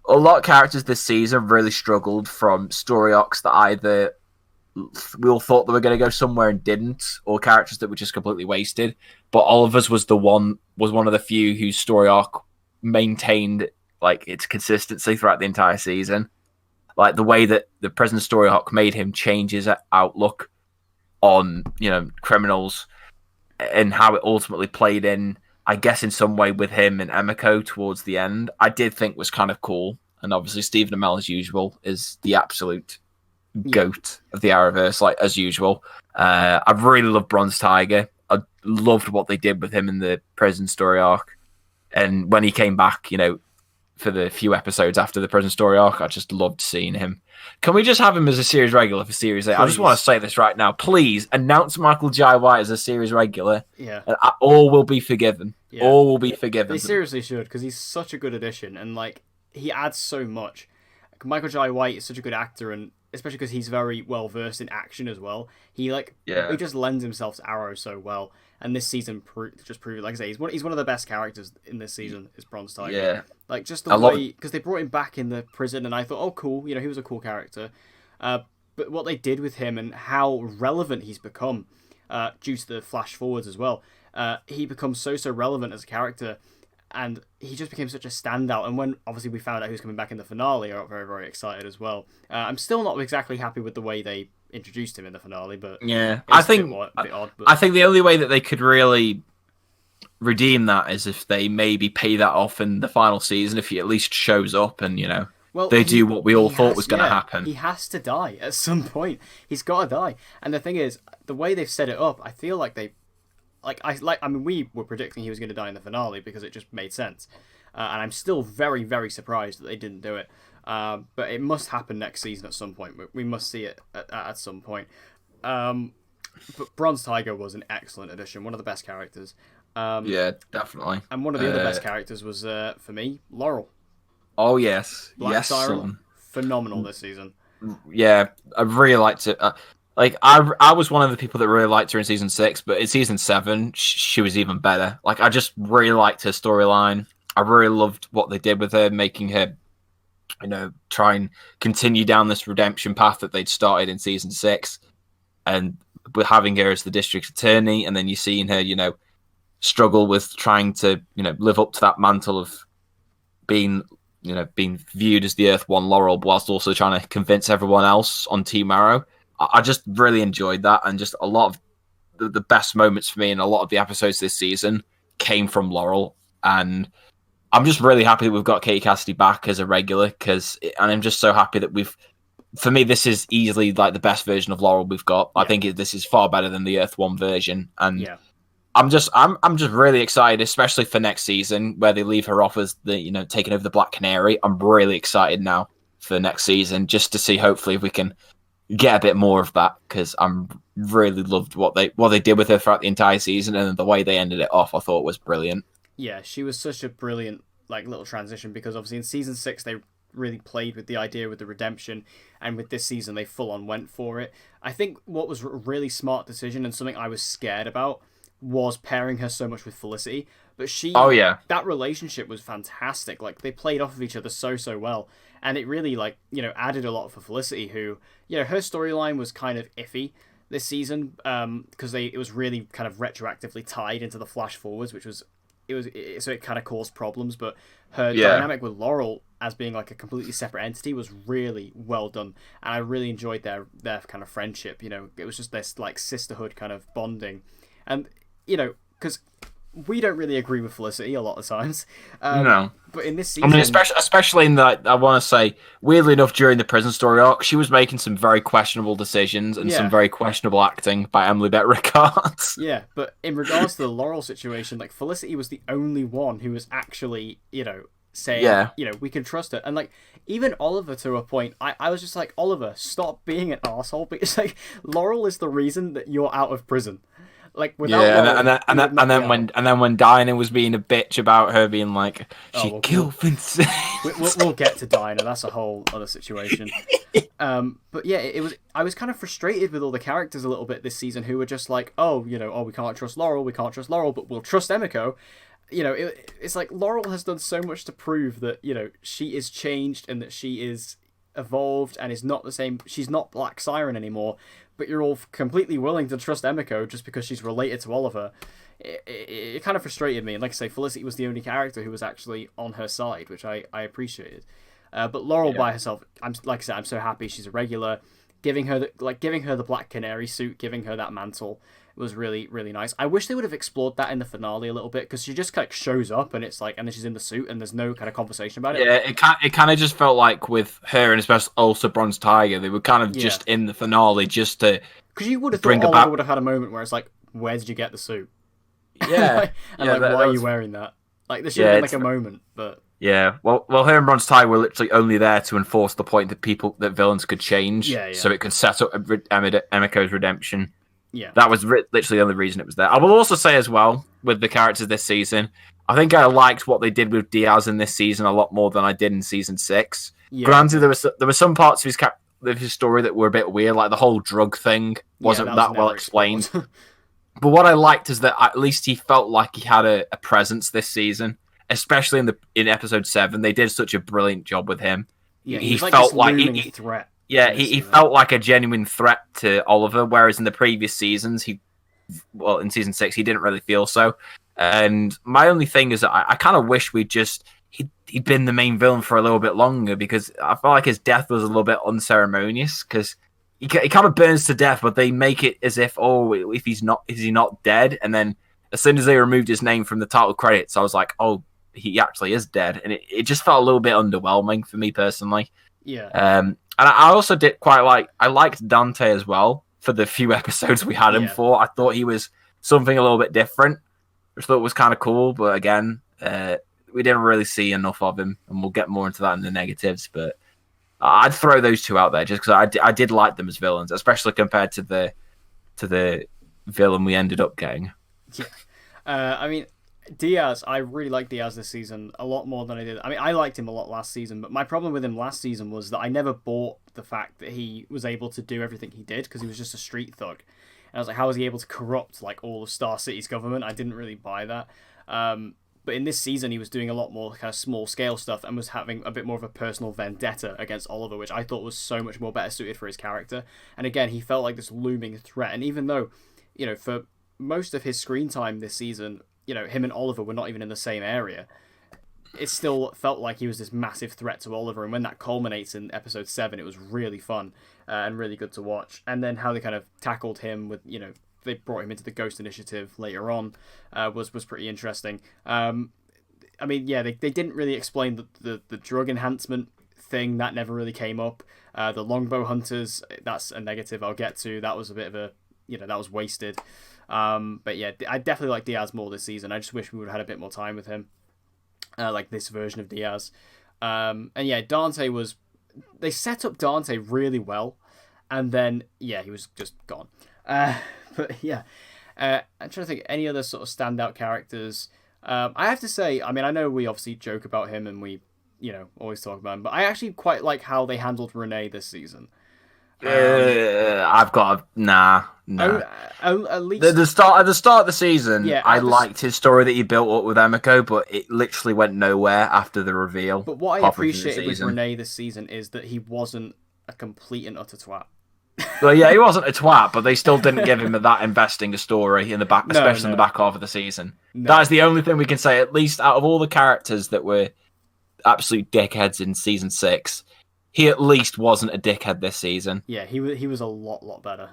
Speaker 2: a lot of characters this season really struggled from story arcs that either we all thought they were going to go somewhere and didn't, or characters that were just completely wasted. But Oliver's was one of the few whose story arc maintained like its consistency throughout the entire season. Like the way that the prison story arc made him change his outlook on, criminals, and how it ultimately played in, I guess, in some way with him and Emiko towards the end, I did think was kind of cool. And obviously Stephen Amell, as usual, is the absolute goat of the Arrowverse, like as usual. I really loved Bronze Tiger. I loved what they did with him in the prison story arc. And when he came back, for the few episodes after the prison story arc, I just loved seeing him. Can we just have him as a series regular for Series 8? Please. I just want to say this right now. Please announce Michael Jai White as a series regular.
Speaker 1: Yeah.
Speaker 2: And all will be forgiven. Yeah. All will be forgiven.
Speaker 1: They seriously should, because he's such a good addition, and like he adds so much. Michael Jai White is such a good actor, and especially because he's very well versed in action as well. He just lends himself to Arrow so well. And this season just proved it. Like I say, he's one of the best characters in this season. Is Bronze Tiger. Yeah. Like just the way, because they brought him back in the prison, and I thought, oh cool, he was a cool character. But what they did with him and how relevant he's become, due to the flash forwards as well, he becomes so relevant as a character, and he just became such a standout. And when obviously we found out who's coming back in the finale, I got very, very excited as well. I'm still not exactly happy with the way they introduced him in the finale, but
Speaker 2: yeah,
Speaker 1: it was a bit odd. But...
Speaker 2: I think the only way that they could really redeem that is if they maybe pay that off in the final season, if he at least shows up and they do what we all thought was going to happen.
Speaker 1: He has to die at some point. He's got to die. And the thing is, the way they've set it up, I feel like we were predicting he was going to die in the finale because it just made sense. And I'm still very, very surprised that they didn't do it. But it must happen next season at some point. We must see it at some point. But Bronze Tiger was an excellent addition, one of the best characters.
Speaker 2: Yeah, definitely.
Speaker 1: And one of the other best characters was, for me, Laurel.
Speaker 2: Oh, yes.
Speaker 1: Black Siren. Phenomenal this season.
Speaker 2: Yeah, I really liked it. I was one of the people that really liked her in season 6, but in season 7, she was even better. Like, I just really liked her storyline. I really loved what they did with her, making her, try and continue down this redemption path that they'd started in season 6. And with having her as the district attorney, and then you're seeing her, struggle with trying to, live up to that mantle of being viewed as the Earth One Laurel, whilst also trying to convince everyone else on Team Arrow. I just really enjoyed that, and just a lot of the best moments for me in a lot of the episodes this season came from Laurel, and I'm just really happy that we've got Katie Cassidy back as a regular, and I'm just so happy that for me, this is easily like the best version of Laurel we've got. Yeah. I think this is far better than the Earth One version, and yeah. I'm just really excited, especially for next season where they leave her off as the taking over the Black Canary. I'm really excited now for next season just to see hopefully if we can get a bit more of that, because I'm really loved what they did with her throughout the entire season, and the way they ended it off I thought was brilliant.
Speaker 1: Yeah, she was such a brilliant little transition, because obviously in season 6 they really played with the idea with the redemption, and with this season they full on went for it. I think what was a really smart decision and something I was scared about was pairing her so much with Felicity, but that relationship was fantastic. Like, they played off of each other so well, and it really added a lot for Felicity, who her storyline was kind of iffy this season, because it was really kind of retroactively tied into the flash forwards, so it kind of caused problems. But her dynamic with Laurel as being like a completely separate entity was really well done, and I really enjoyed their kind of friendship. It was just this like sisterhood kind of bonding, and because we don't really agree with Felicity a lot of times.
Speaker 2: No.
Speaker 1: But in this season...
Speaker 2: I mean, especially in that, I want to say, weirdly enough, during the prison story arc, she was making some very questionable decisions and some very questionable acting by Emily Bett Rickards.
Speaker 1: Yeah, but in regards to the Laurel situation, Felicity was the only one who was actually, saying, we can trust her. And, even Oliver, to a point, I was just like, Oliver, stop being an arsehole. But it's Laurel is the reason that you're out of prison. Laurel,
Speaker 2: and then when Dinah was being a bitch about her being like, killed Vincent.
Speaker 1: We'll get to Dinah. That's a whole other situation. But yeah, I was kind of frustrated with all the characters a little bit this season who were just like, we can't trust Laurel, but we'll trust Emiko. It's like Laurel has done so much to prove that she is changed and that she is evolved and is not the same. She's not Black Siren anymore. But you're all completely willing to trust Emiko just because she's related to Oliver. It kind of frustrated me. And like I say, Felicity was the only character who was actually on her side, which I appreciated. But Laurel by herself, I'm so happy she's a regular. Giving her the Black Canary suit, giving her that mantle was really, really nice. I wish they would have explored that in the finale a little bit, because she just shows up and it's and then she's in the suit and there's no kind of conversation about it.
Speaker 2: Yeah, it kind of just felt like with her and especially also Bronze Tiger, they were kind of just in the finale just to.
Speaker 1: Because you would have thought Oliver would have had a moment where it's where did you get the suit?
Speaker 2: Yeah,
Speaker 1: and why are you wearing that? There should have been a moment, but.
Speaker 2: Yeah, well, her and Bronze Tiger were literally only there to enforce the point that villains could change, so it could set up Emiko's redemption.
Speaker 1: Yeah,
Speaker 2: that was literally the only reason it was there. I will also say as well, with the characters this season, I think I liked what they did with Diaz in this season a lot more than I did in season 6. Yeah. Granted, there were some parts of his story that were a bit weird, like the whole drug thing wasn't that well explained. But what I liked is that at least he felt like he had a presence this season. Especially in episode 7, they did such a brilliant job with him.
Speaker 1: Yeah, he felt like a threat.
Speaker 2: Yeah, he felt like a genuine threat to Oliver, whereas in the previous seasons, in season 6, he didn't really feel so. And my only thing is that I kind of wish he'd been the main villain for a little bit longer, because I felt like his death was a little bit unceremonious, because he kind of burns to death, but they make it as if, if is he not dead? And then as soon as they removed his name from the title credits, I was like, oh, he actually is dead, and it just felt a little bit underwhelming for me personally.
Speaker 1: Yeah.
Speaker 2: And I also did I liked Dante as well for the few episodes we had him for. I thought he was something a little bit different, which I thought was kind of cool. But again, we didn't really see enough of him, and we'll get more into that in the negatives. But I'd throw those two out there just because I did like them as villains, especially compared to the villain we ended up getting.
Speaker 1: Yeah. I mean, Diaz, I really like Diaz this season a lot more than I did. I mean, I liked him a lot last season, but my problem with him last season was that I never bought the fact that he was able to do everything he did because he was just a street thug. And I was like, how was he able to corrupt like all of Star City's government? I didn't really buy that. But in this season, he was doing a lot more kind of small scale stuff and was having a bit more of a personal vendetta against Oliver, which I thought was so much more better suited for his character. And again, he felt like this looming threat. And even though, for most of his screen time this season, him and Oliver were not even in the same area, it still felt like he was this massive threat to Oliver. And when that culminates in episode 7, it was really fun and really good to watch. And then how they kind of tackled him with, they brought him into the Ghost Initiative later on was pretty interesting. I mean, yeah, they didn't really explain the drug enhancement thing. That never really came up. The Longbow Hunters, that's a negative I'll get to. That was a bit of a, that was wasted. But yeah, I definitely like Diaz more this season. I just wish we would have had a bit more time with him. Like this version of Diaz. And yeah, Dante they set up Dante really well. And then, yeah, he was just gone. But yeah, I'm trying to think any other sort of standout characters. I have to say, I mean, I know we obviously joke about him and we, always talk about him, but I actually quite like how they handled Renee this season.
Speaker 2: I've got nah.
Speaker 1: At least
Speaker 2: at the start of the season, yeah, I liked his story that he built up with Emiko, but it literally went nowhere after the reveal.
Speaker 1: But what I appreciated with Renee this season is that he wasn't a complete and utter twat.
Speaker 2: Well, yeah, he wasn't a twat, but they still didn't give him that investing a story in the back, especially in the back half of the season. No. That is the only thing we can say. At least out of all the characters that were absolute dickheads in season 6, he at least wasn't a dickhead this season.
Speaker 1: Yeah, he was a lot better.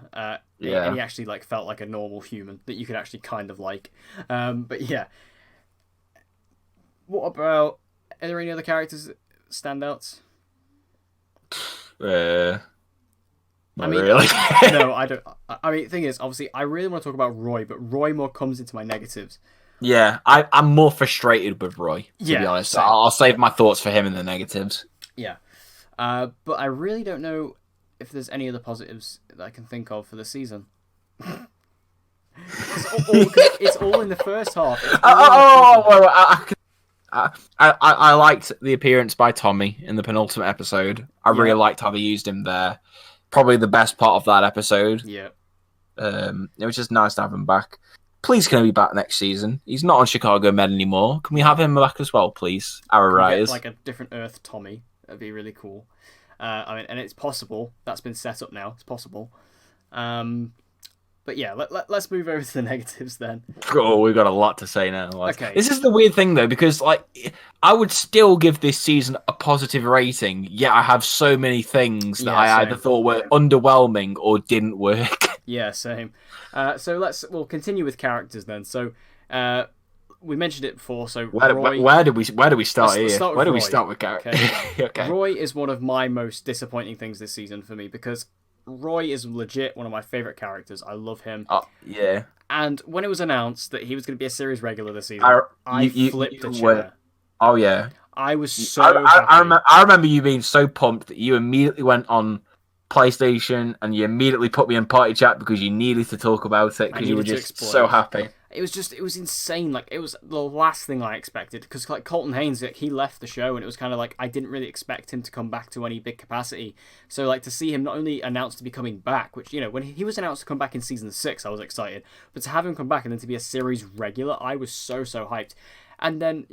Speaker 1: Yeah, and he actually felt like a normal human that you could actually kind of like. But yeah, what about? Are there any other characters that standouts?
Speaker 2: Not really.
Speaker 1: No, I don't. I mean, the thing is, obviously, I really want to talk about Roy, but Roy more comes into my negatives.
Speaker 2: Yeah, I'm more frustrated with Roy, to be honest. Same. I'll save my thoughts for him in the negatives.
Speaker 1: Yeah. But I really don't know if there's any other positives that I can think of for the season. It's all in the first half.
Speaker 2: I liked the appearance by Tommy in the penultimate episode. I really liked how they used him there. Probably the best part of that episode.
Speaker 1: Yeah.
Speaker 2: It was just nice to have him back. Please, can he be back next season? He's not on Chicago Med anymore. Can we have him back as well, please? Arrowverse.
Speaker 1: Like a different Earth Tommy. That'd be really cool. I mean, and it's possible. That's been set up now. It's possible. But yeah, let's move over to the negatives then.
Speaker 2: Oh, we've got a lot to say now.
Speaker 1: Okay.
Speaker 2: This is the weird thing, though, because I would still give this season a positive rating, yet I have so many things that I either thought were underwhelming or didn't work.
Speaker 1: Yeah, same. So we'll continue with characters then. So we mentioned it before. So Roy,
Speaker 2: where do we start here? Where do we start with characters?
Speaker 1: Okay. Roy is one of my most disappointing things this season for me because Roy is legit one of my favorite characters. I love him.
Speaker 2: Oh, yeah.
Speaker 1: And when it was announced that he was going to be a series regular this season, I flipped a chair.
Speaker 2: Oh, yeah.
Speaker 1: I was so happy.
Speaker 2: I remember you being so pumped that you immediately went on PlayStation and you immediately put me in party chat because you needed to talk about it because you were just so happy. It
Speaker 1: was insane. It was the last thing I expected because Colton Haynes, he left the show and it was kind of I didn't really expect him to come back to any big capacity. So to see him not only announced to be coming back, which when he was announced to come back in season 6, I was excited, but to have him come back and then to be a series regular, I was so hyped. And then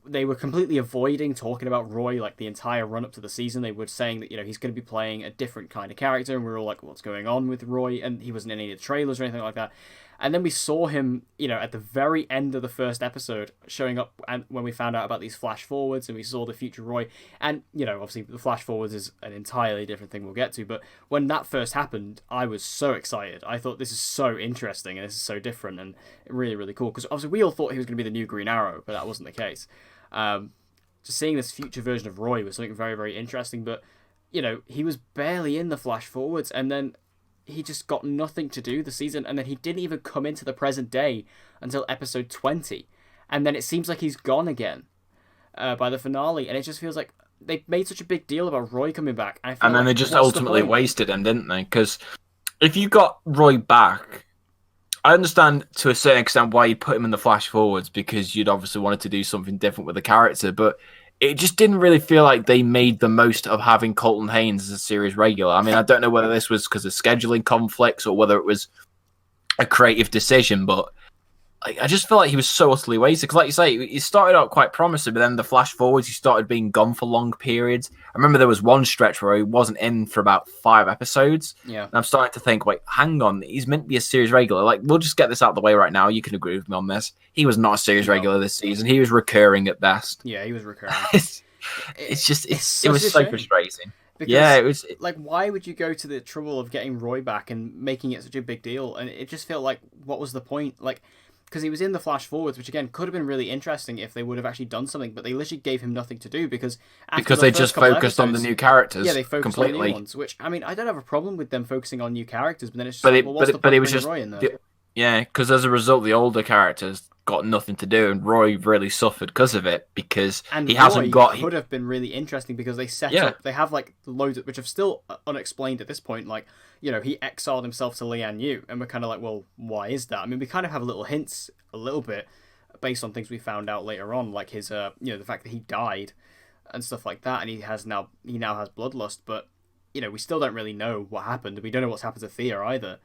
Speaker 1: they were completely avoiding talking about Roy the entire run up to the season. They were saying that he's going to be playing a different kind of character, and we were all like, what's going on with Roy? And he wasn't in any of the trailers or anything like that. And then we saw him, at the very end of the first episode, showing up, and when we found out about these flash forwards and we saw the future Roy. And, obviously the flash forwards is an entirely different thing we'll get to. But when that first happened, I was so excited. I thought this is so interesting and this is so different and really, really cool. Because obviously we all thought he was going to be the new Green Arrow, but that wasn't the case. Just seeing this future version of Roy was something very, very interesting. But, he was barely in the flash forwards, and then he just got nothing to do this season, and then he didn't even come into the present day until episode 20. And then it seems like he's gone again by the finale, and it just feels like they made such a big deal about Roy coming back.
Speaker 2: And then they just ultimately wasted him, didn't they? Because if you got Roy back, I understand to a certain extent why you put him in the flash forwards, because you'd obviously wanted to do something different with the character, but it just didn't really feel like they made the most of having Colton Haynes as a series regular. I mean, I don't know whether this was because of scheduling conflicts or whether it was a creative decision, but I just feel like he was so utterly wasted. Because like you say, he started out quite promising, but then the flash forwards, he started being gone for long periods. I remember there was one stretch where he wasn't in for about 5 episodes.
Speaker 1: Yeah.
Speaker 2: And I'm starting to think, wait, hang on, he's meant to be a series regular. Like, we'll just get this out of the way right now. You can agree with me on this. He was not a series regular this season. He was recurring at best.
Speaker 1: Yeah, he was recurring.
Speaker 2: It was so frustrating.
Speaker 1: Because,
Speaker 2: it was
Speaker 1: like, why would you go to the trouble of getting Roy back and making it such a big deal? And it just felt like, what was the point? Like, because he was in the flash forwards, which again could have been really interesting if they would have actually done something, but they literally gave him nothing to do because
Speaker 2: they just focused on the new characters.
Speaker 1: Yeah, they focused
Speaker 2: completely
Speaker 1: on the new ones. Which, I mean, I don't have a problem with them focusing on new characters, but then it's just what's the point of Roy in there?
Speaker 2: Yeah, because as a result, the older characters got nothing to do, and Roy really suffered because of it, because he hasn't got.
Speaker 1: Could have been really interesting because they set up. They have like loads which have still unexplained at this point. Like, he exiled himself to Lian Yu, and we're kind of like, well, why is that? I mean, we kind of have little hints, a little bit, based on things we found out later on, like his, the fact that he died and stuff like that, and he now has bloodlust, but we still don't really know what happened. We don't know what's happened to Thea either.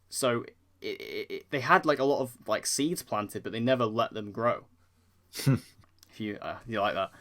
Speaker 1: So. They had like a lot of like seeds planted, but they never let them grow. If you like that,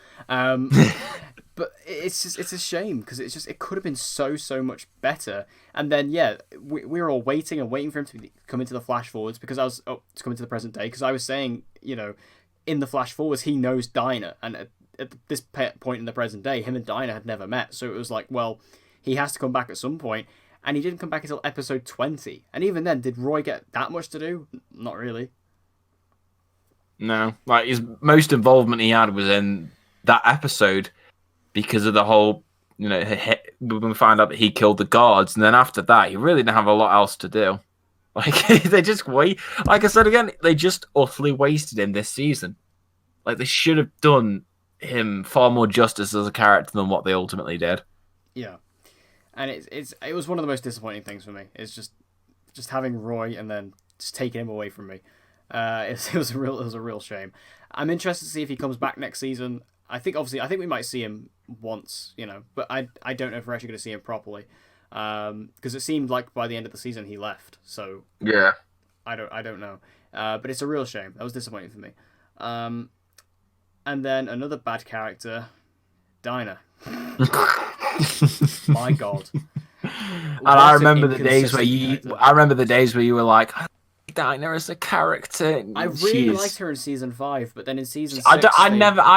Speaker 1: but it's a shame because it could have been so much better. And then we were all waiting for him to come into the flash forwards because to come into the present day because I was saying in the flash forwards he knows Dinah, and at this point in the present day him and Dinah had never met, so it was like, well, he has to come back at some point. And he didn't come back until episode 20. And even then, did Roy get that much to do? Not really.
Speaker 2: No. Like, his most involvement he had was in that episode because of the whole, when we found out that he killed the guards. And then after that, he really didn't have a lot else to do. Like, they just like I said again, they just utterly wasted him this season. Like, they should have done him far more justice as a character than what they ultimately did.
Speaker 1: Yeah. And it was one of the most disappointing things for me. It's just having Roy and then just taking him away from me. It was a real shame. I'm interested to see if he comes back next season. I think we might see him once, but I don't know if we're actually going to see him properly, because it seemed like by the end of the season he left. So
Speaker 2: yeah,
Speaker 1: I don't know. But it's a real shame. That was disappointing for me. And then another bad character, Dinah. My God.
Speaker 2: And I remember the days where you were like, I like Dinah as a character.
Speaker 1: I really liked her in season 5, but then in season 6...
Speaker 2: I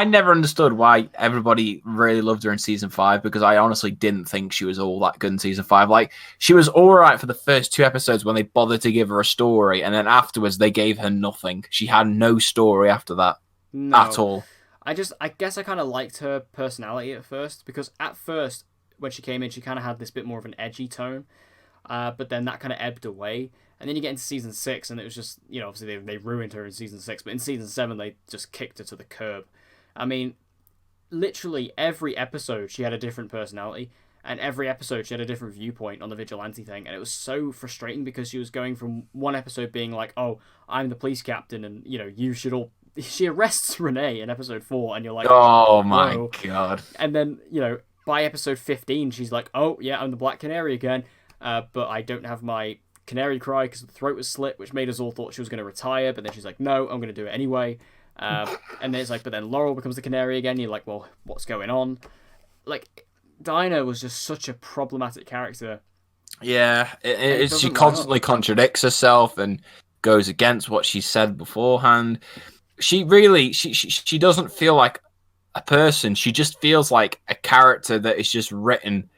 Speaker 2: never understood why everybody really loved her in season 5, because I honestly didn't think she was all that good in season 5. Like, she was alright for the first 2 episodes when they bothered to give her a story, and then afterwards they gave her nothing. She had no story after that. No. At all.
Speaker 1: I guess I kind of liked her personality at first, because at first, when she came in, she kind of had this bit more of an edgy tone, but then that kind of ebbed away, and then you get into season 6, and it was just, obviously they ruined her in season 6, but in season 7, they just kicked her to the curb. I mean, literally every episode, she had a different personality, and every episode, she had a different viewpoint on the vigilante thing, and it was so frustrating, because she was going from one episode being like, oh, I'm the police captain, and, you should all... She arrests Renee in episode 4, and you're like,
Speaker 2: oh my God.
Speaker 1: And then, by episode 15, she's like, oh, yeah, I'm the Black Canary again, but I don't have my canary cry because the throat was slit, which made us all thought she was going to retire, but then she's like, no, I'm going to do it anyway. And then it's like, but then Laurel becomes the canary again, you're like, well, what's going on? Like, Dinah was just such a problematic character.
Speaker 2: Yeah, she constantly contradicts herself, and goes against what she said beforehand. She really, she doesn't feel like a person. She just feels like a character that is just written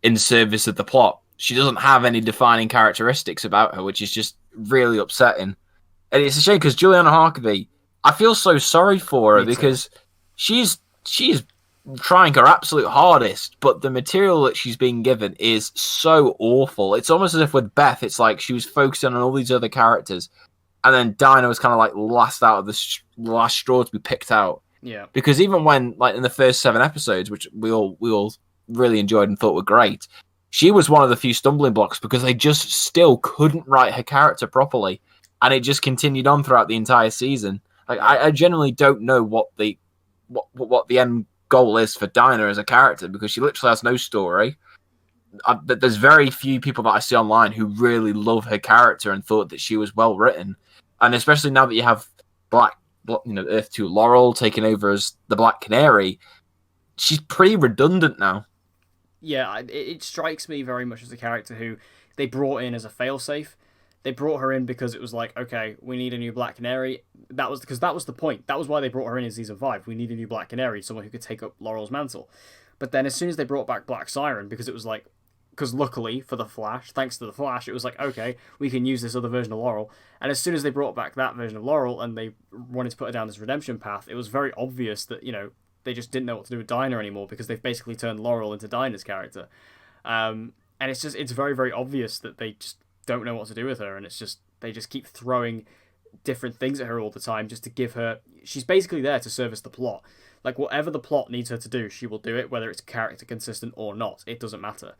Speaker 2: in service of the plot. She doesn't have any defining characteristics about her, which is just really upsetting. And it's a shame because Juliana Harkavy, I feel so sorry for her because she's trying her absolute hardest, but the material that she's being given is so awful. It's almost as if with Beth, it's like she was focusing on all these other characters, and then Dinah was kind of like last out of the last straw to be picked out.
Speaker 1: Yeah.
Speaker 2: Because even when, like, in the first 7 episodes, which we all really enjoyed and thought were great, she was one of the few stumbling blocks because they just still couldn't write her character properly, and it just continued on throughout the entire season. Like, I genuinely don't know what the end goal is for Dinah as a character, because she literally has no story. There's very few people that I see online who really love her character and thought that she was well written, and especially now that you have Earth 2 Laurel taking over as the Black Canary, she's pretty redundant now.
Speaker 1: Yeah, it strikes me very much as a character who they brought in as a failsafe. They brought her in because it was like, okay, we need a new Black Canary. That was the point. That was why they brought her in season 5. We need a new Black Canary, someone who could take up Laurel's mantle. But then as soon as they brought back Black Siren, because luckily for the Flash, thanks to the Flash, it was like, okay, we can use this other version of Laurel. And as soon as they brought back that version of Laurel and they wanted to put her down this redemption path, it was very obvious that, they just didn't know what to do with Dinah anymore, because they've basically turned Laurel into Dinah's character. And it's very, very obvious that they just don't know what to do with her, and they just keep throwing different things at her all the time just to give her... She's basically there to service the plot. Like, whatever the plot needs her to do, she will do it, whether it's character consistent or not. It doesn't matter.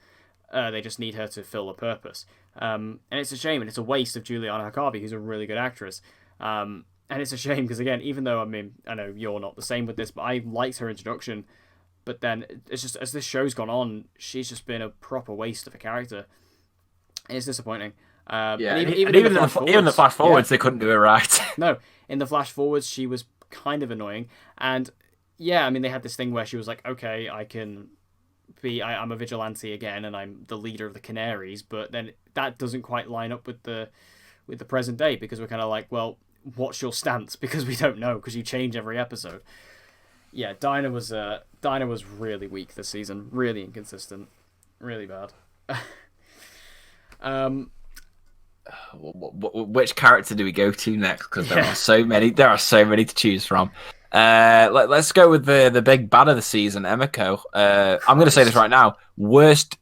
Speaker 1: They just need her to fill a purpose. And it's a shame, and it's a waste of Juliana Harkavy, who's a really good actress. And it's a shame, because again, even though, I know you're not the same with this, but I liked her introduction, but then it's just, as this show's gone on, she's just been a proper waste of a character. It's disappointing.
Speaker 2: Even the flash forwards, they couldn't do it right.
Speaker 1: No, in the flash forwards, she was kind of annoying. And yeah, they had this thing where she was like, okay, I'm a vigilante again, and I'm the leader of the Canaries, but then that doesn't quite line up with the present day, because we're kind of like, well, what's your stance? Because we don't know, because you change every episode. Yeah, Dinah was really weak this season, really inconsistent, really bad.
Speaker 2: Which character do we go to next? Because there are so many. There are so many to choose from. Let's go with the big bad of the season, Emiko. I'm going to say this right now: worst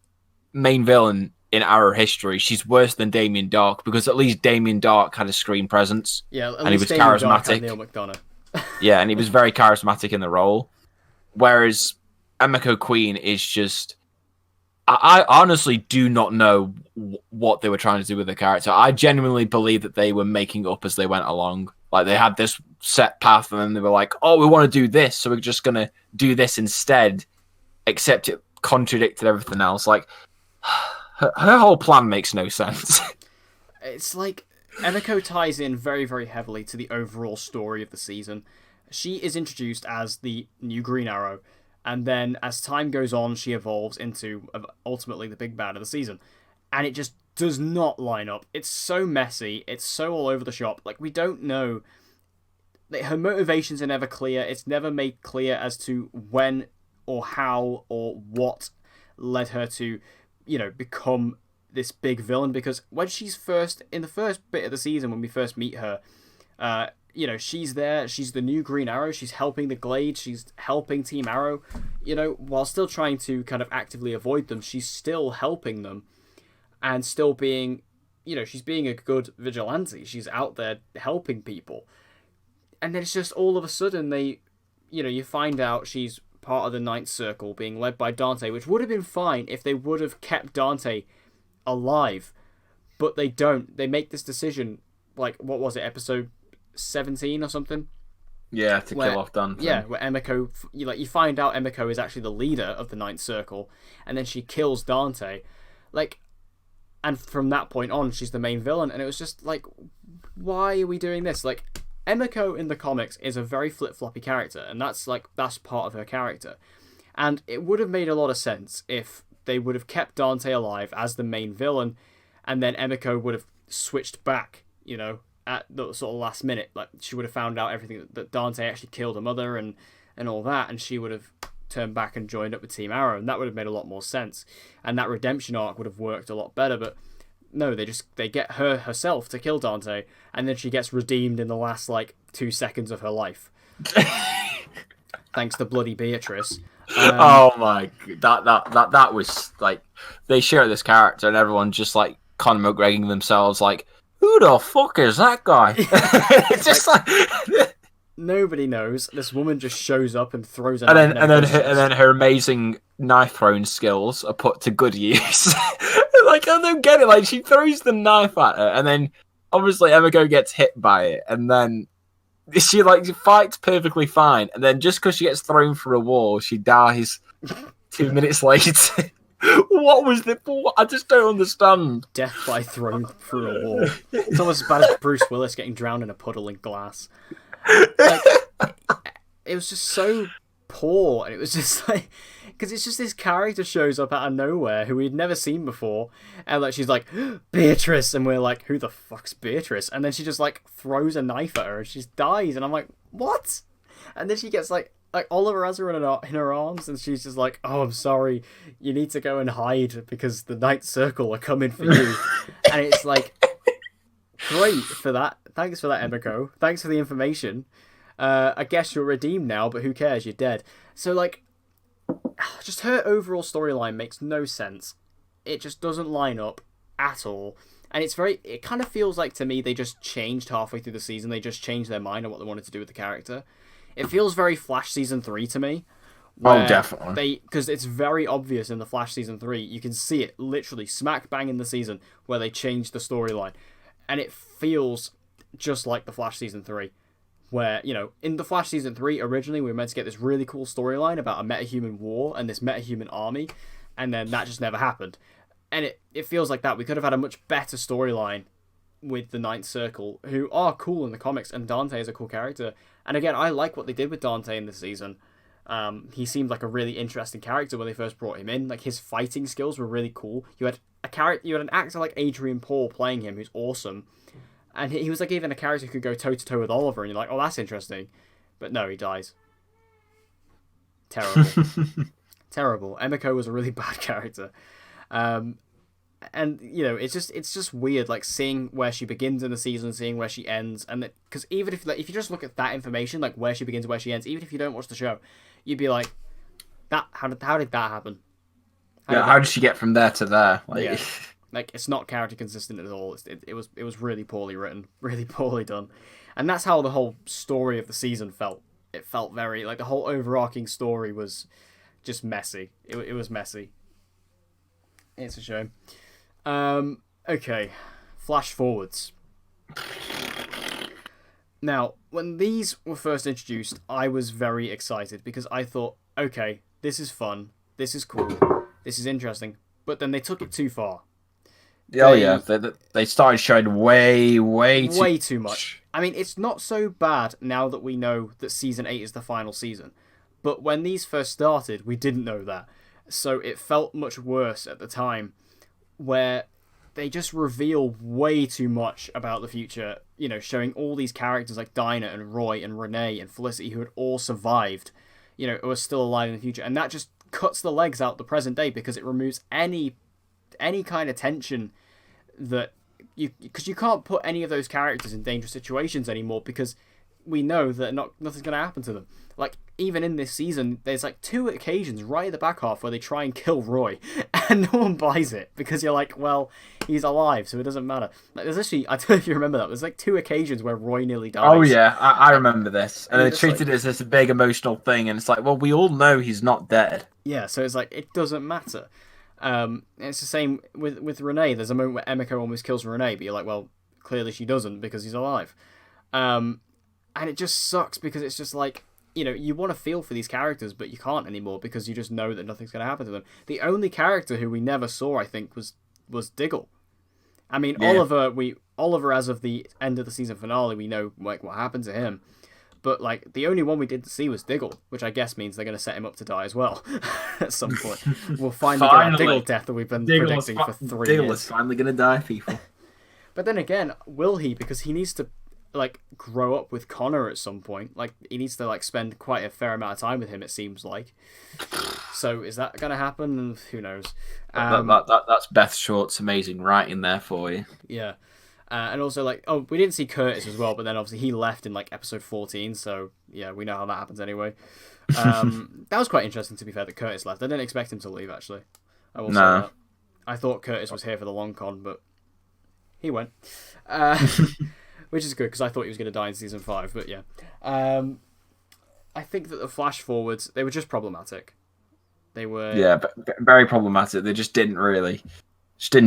Speaker 2: main villain in Arrow history. She's worse than Damien Dark, because at least Damien Dark had a screen presence.
Speaker 1: Yeah,
Speaker 2: and he was Damien charismatic.
Speaker 1: Neil McDonough.
Speaker 2: Yeah, and he was very charismatic in the role. Whereas Emiko Queen is just... I honestly do not know what they were trying to do with the character. I genuinely believe that they were making up as they went along. Like, they had this set path, and then they were like, oh, we want to do this, so we're just going to do this instead, except it contradicted everything else. Like, her whole plan makes no sense.
Speaker 1: It's like, Emiko ties in very, very heavily to the overall story of the season. She is introduced as the new Green Arrow, and then as time goes on, she evolves into ultimately the big bad of the season. And it just does not line up. It's so messy. It's so all over the shop. Like, we don't know. Her motivations are never clear. It's never made clear as to when or how or what led her to, become this big villain. Because when she's in the first bit of the season, when we first meet her, she's there. She's the new Green Arrow. She's helping the Glade. She's helping Team Arrow. While still trying to kind of actively avoid them, she's still helping them. And still being, she's being a good vigilante. She's out there helping people. And then it's just all of a sudden you find out she's part of the Ninth Circle being led by Dante, which would have been fine if they would have kept Dante alive. But they don't. They make this decision, like, what was it, episode 17 or something?
Speaker 2: Yeah, kill off Dante.
Speaker 1: Yeah, where Emiko, you find out Emiko is actually the leader of the Ninth Circle, and then she kills Dante. Like, and from that point on, she's the main villain, and it was just like, why are we doing this? Like, Emiko in the comics is a very flip-floppy character, and that's part of her character. And it would have made a lot of sense if they would have kept Dante alive as the main villain, and then Emiko would have switched back, at the sort of last minute, like she would have found out everything that Dante actually killed her mother and all that, and she would have turned back and joined up with Team Arrow, and that would have made a lot more sense, and that redemption arc would have worked a lot better. But no, they get her herself to kill Dante, and then she gets redeemed in the last like 2 seconds of her life, thanks to bloody Beatrice.
Speaker 2: Oh my god, that was like, they share this character and everyone just like Conor McGregor themselves like, who the fuck is that guy? It's just like
Speaker 1: nobody knows. This woman just shows up and throws a
Speaker 2: and then her amazing knife throwing skills are put to good use. Like, I don't get it. Like, she throws the knife at her, and then obviously Emiko gets hit by it, and then she like fights perfectly fine, and then just because she gets thrown through a wall, she dies 2 minutes later. What was the? I just don't understand.
Speaker 1: Death by thrown through a wall. It's almost as bad as Bruce Willis getting drowned in a puddle in glass. Like, it was just so poor, and it was just like, because it's just this character shows up out of nowhere who we'd never seen before, and like she's like, Beatrice, and we're like, who the fuck's Beatrice? And then she just like throws a knife at her and she just dies, and I'm like, what? And then she gets like Oliver has her in her arms, and she's just like, oh, I'm sorry, you need to go and hide because the Ninth Circle are coming for you. And it's like, great for that. Thanks for that, Emiko. Thanks for the information. I guess you're redeemed now, but who cares? You're dead. So like, just her overall storyline makes no sense. It just doesn't line up at all. And it kind of feels like to me they just changed halfway through the season. They just changed their mind on what they wanted to do with the character. It feels very Flash Season 3 to me.
Speaker 2: Oh, definitely.
Speaker 1: Because it's very obvious in the Flash Season 3. You can see it literally smack bang in the season where they changed the storyline. And it feels just like the Flash Season 3. Where, you know, in the Flash Season 3, originally we were meant to get this really cool storyline about a metahuman war and this metahuman army. And then that just never happened. And it feels like that. We could have had a much better storyline with the Ninth Circle, who are cool in the comics, and Dante is a cool character. And again, I like what they did with Dante in this season. He seemed like a really interesting character when they first brought him in. Like, his fighting skills were really cool. You had an actor like Adrian Paul playing him, who's awesome. And he was like even a character who could go toe-to-toe with Oliver, and you're like, oh, that's interesting. But no, he dies. Terrible. Terrible. Emiko was a really bad character. And you know, it's just weird, like seeing where she begins in the season, seeing where she ends, and because even if you just look at that information, like where she begins, where she ends, even if you don't watch the show, you'd be like, that how did that happen?
Speaker 2: How did she get from there to there? Like,
Speaker 1: yeah. Like, it's not character consistent at all. It was really poorly written, really poorly done, and that's how the whole story of the season felt. It felt very like the whole overarching story was just messy. It was messy. It's a shame. Okay, flash forwards. Now, when these were first introduced, I was very excited because I thought, okay, this is fun, this is cool, this is interesting. But then they took it too far.
Speaker 2: They started showing way
Speaker 1: too much. I mean, it's not so bad now that we know that Season 8 is the final season. But when these first started, we didn't know that. So it felt much worse at the time, where they just reveal way too much about the future, you know, showing all these characters like Dinah and Roy and Renee and Felicity who had all survived, you know, who are still alive in the future. And that just cuts the legs out the present day because it removes any kind of tension that because you can't put any of those characters in dangerous situations anymore because we know that nothing's going to happen to them. Like, even in this season, there's like 2 occasions right at the back half where they try and kill Roy, and no one buys it because you're like, well, he's alive, so it doesn't matter. Like, there's actually, I don't know if you remember that, there's like 2 occasions where Roy nearly dies.
Speaker 2: Oh yeah, I remember this, and they treated it as this big emotional thing, and it's like, well, we all know he's not dead.
Speaker 1: Yeah, so it's like it doesn't matter. It's the same with Renee. There's a moment where Emiko almost kills Renee, but you're like, well, clearly she doesn't because he's alive. And it just sucks because it's just like, you know, you want to feel for these characters, but you can't anymore because you just know that nothing's going to happen to them. The only character who we never saw, I think, was Diggle. I mean, yeah. Oliver, as of the end of the season finale, we know like what happened to him. But like the only one we didn't see was Diggle, which I guess means they're going to set him up to die as well at some point. We'll finally get our Diggle death that we've been predicting for 3 years.
Speaker 2: Diggle is finally going to die, people.
Speaker 1: But then again, will he? Because he needs to like grow up with Connor at some point. Like he needs to like spend quite a fair amount of time with him. It seems like. So is that gonna happen? Who knows?
Speaker 2: That's Beth Short's amazing writing there for you.
Speaker 1: Yeah. And also, like, we didn't see Curtis as well, but then obviously he left in, like, episode 14, so, yeah, we know how that happens anyway. That was quite interesting, to be fair, that Curtis left. I didn't expect him to leave, actually. I will say that. I thought Curtis was here for the long con, but he went. Which is good, because I thought he was going to die in Season 5, but yeah. I think that the flash forwards, they were just problematic. They were...
Speaker 2: Yeah, very problematic. They just didn't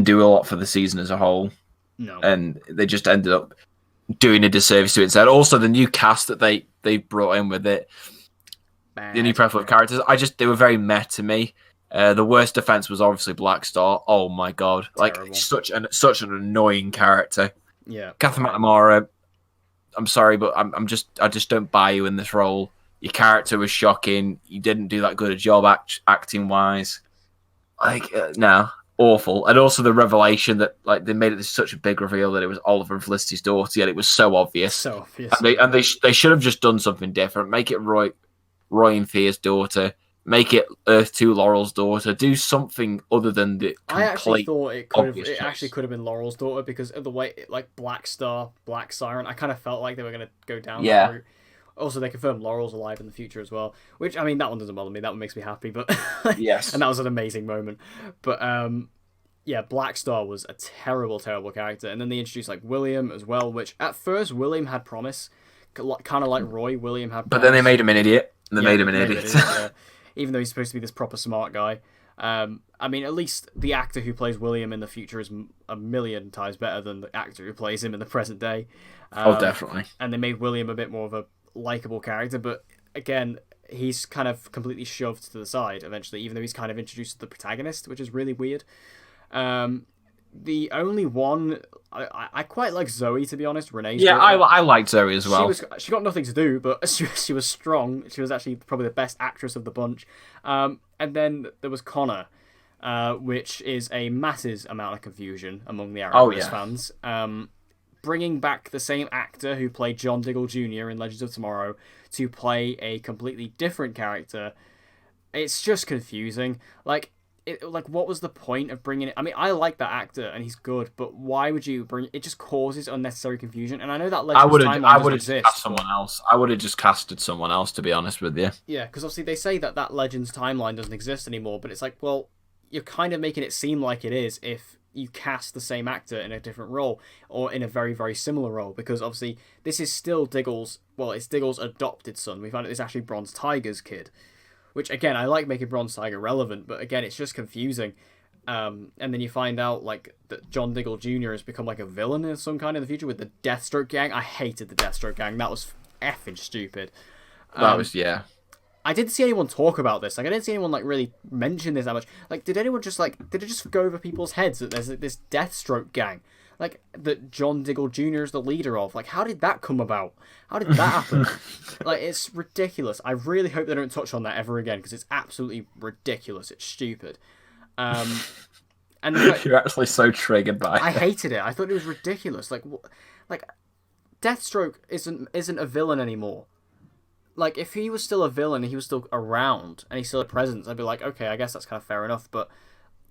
Speaker 2: do a lot for the season as a whole.
Speaker 1: No.
Speaker 2: And they just ended up doing a disservice to it instead. Also, the new cast that they brought in with it, the new profile of characters, they were very meh to me. The worst defense was obviously Black Star. Oh my god,
Speaker 1: terrible.
Speaker 2: Like such an annoying character.
Speaker 1: Yeah,
Speaker 2: Catherine McNamara. I'm sorry, but I just don't buy you in this role. Your character was shocking. You didn't do that good a job acting wise. No. Awful, and also the revelation that like they made it such a big reveal that it was Oliver and Felicity's daughter, yet it was so obvious.
Speaker 1: So obvious.
Speaker 2: And they should have just done something different. Make it Roy and Thea's daughter. Make it Earth 2 Laurel's daughter. Do something other than the complete.
Speaker 1: I actually thought it actually could have been Laurel's daughter because of the way like Black Star, Black Siren. I kind of felt like they were going to go down that route. Also, they confirmed Laurel's alive in the future as well, which, I mean, that one doesn't bother me. That one makes me happy, but...
Speaker 2: Yes.
Speaker 1: And that was an amazing moment. But, yeah, Black Star was a terrible, terrible character. And then they introduced, like, William as well, which, at first, William had promise. Kind of like Roy, William had promise.
Speaker 2: But then they made him an idiot.
Speaker 1: Even though he's supposed to be this proper smart guy. I mean, at least the actor who plays William in the future is a million times better than the actor who plays him in the present day.
Speaker 2: Definitely.
Speaker 1: And they made William a bit more of a likable character, but again, he's kind of completely shoved to the side eventually, even though he's kind of introduced to the protagonist, which is really weird. The only one I quite like Zoe, to be honest. Renee's daughter.
Speaker 2: I liked Zoe as well.
Speaker 1: She got nothing to do, but she was strong. She was actually probably the best actress of the bunch. And then there was Connor, which is a massive amount of confusion among the Arrowverse fans. Bringing back the same actor who played John Diggle Jr. in Legends of Tomorrow to play a completely different character, it's just confusing. Like, what was the point of bringing it? I mean, I like that actor and he's good, but why would you bring it? It just causes unnecessary confusion. And I know that Legends timeline doesn't exist.
Speaker 2: Cast someone else. I would have just casted someone else, to be honest with you.
Speaker 1: Yeah, because obviously they say that Legends timeline doesn't exist anymore, but it's like, well, you're kind of making it seem like it is if you cast the same actor in a different role or in a very, very similar role, because obviously this is still Diggle's adopted son. We found out it's actually Bronze Tiger's kid, which again, I like making Bronze Tiger relevant, but again, it's just confusing. And then you find out like that John Diggle Jr. has become like a villain in some kind in the future with the Deathstroke gang. I hated the Deathstroke gang. That was effing stupid. I didn't see anyone talk about this. Like, I didn't see anyone, like, really mention this that much. Like, did it just go over people's heads that there's this Deathstroke gang? Like, that John Diggle Jr. is the leader of? Like, how did that come about? How did that happen? Like, it's ridiculous. I really hope they don't touch on that ever again, because it's absolutely ridiculous. It's stupid. And
Speaker 2: You're actually so triggered by it.
Speaker 1: I hated it. I thought it was ridiculous. Like Deathstroke isn't a villain anymore. Like, if he was still a villain, he was still around, and he still had presence, I'd be like, okay, I guess that's kind of fair enough, but,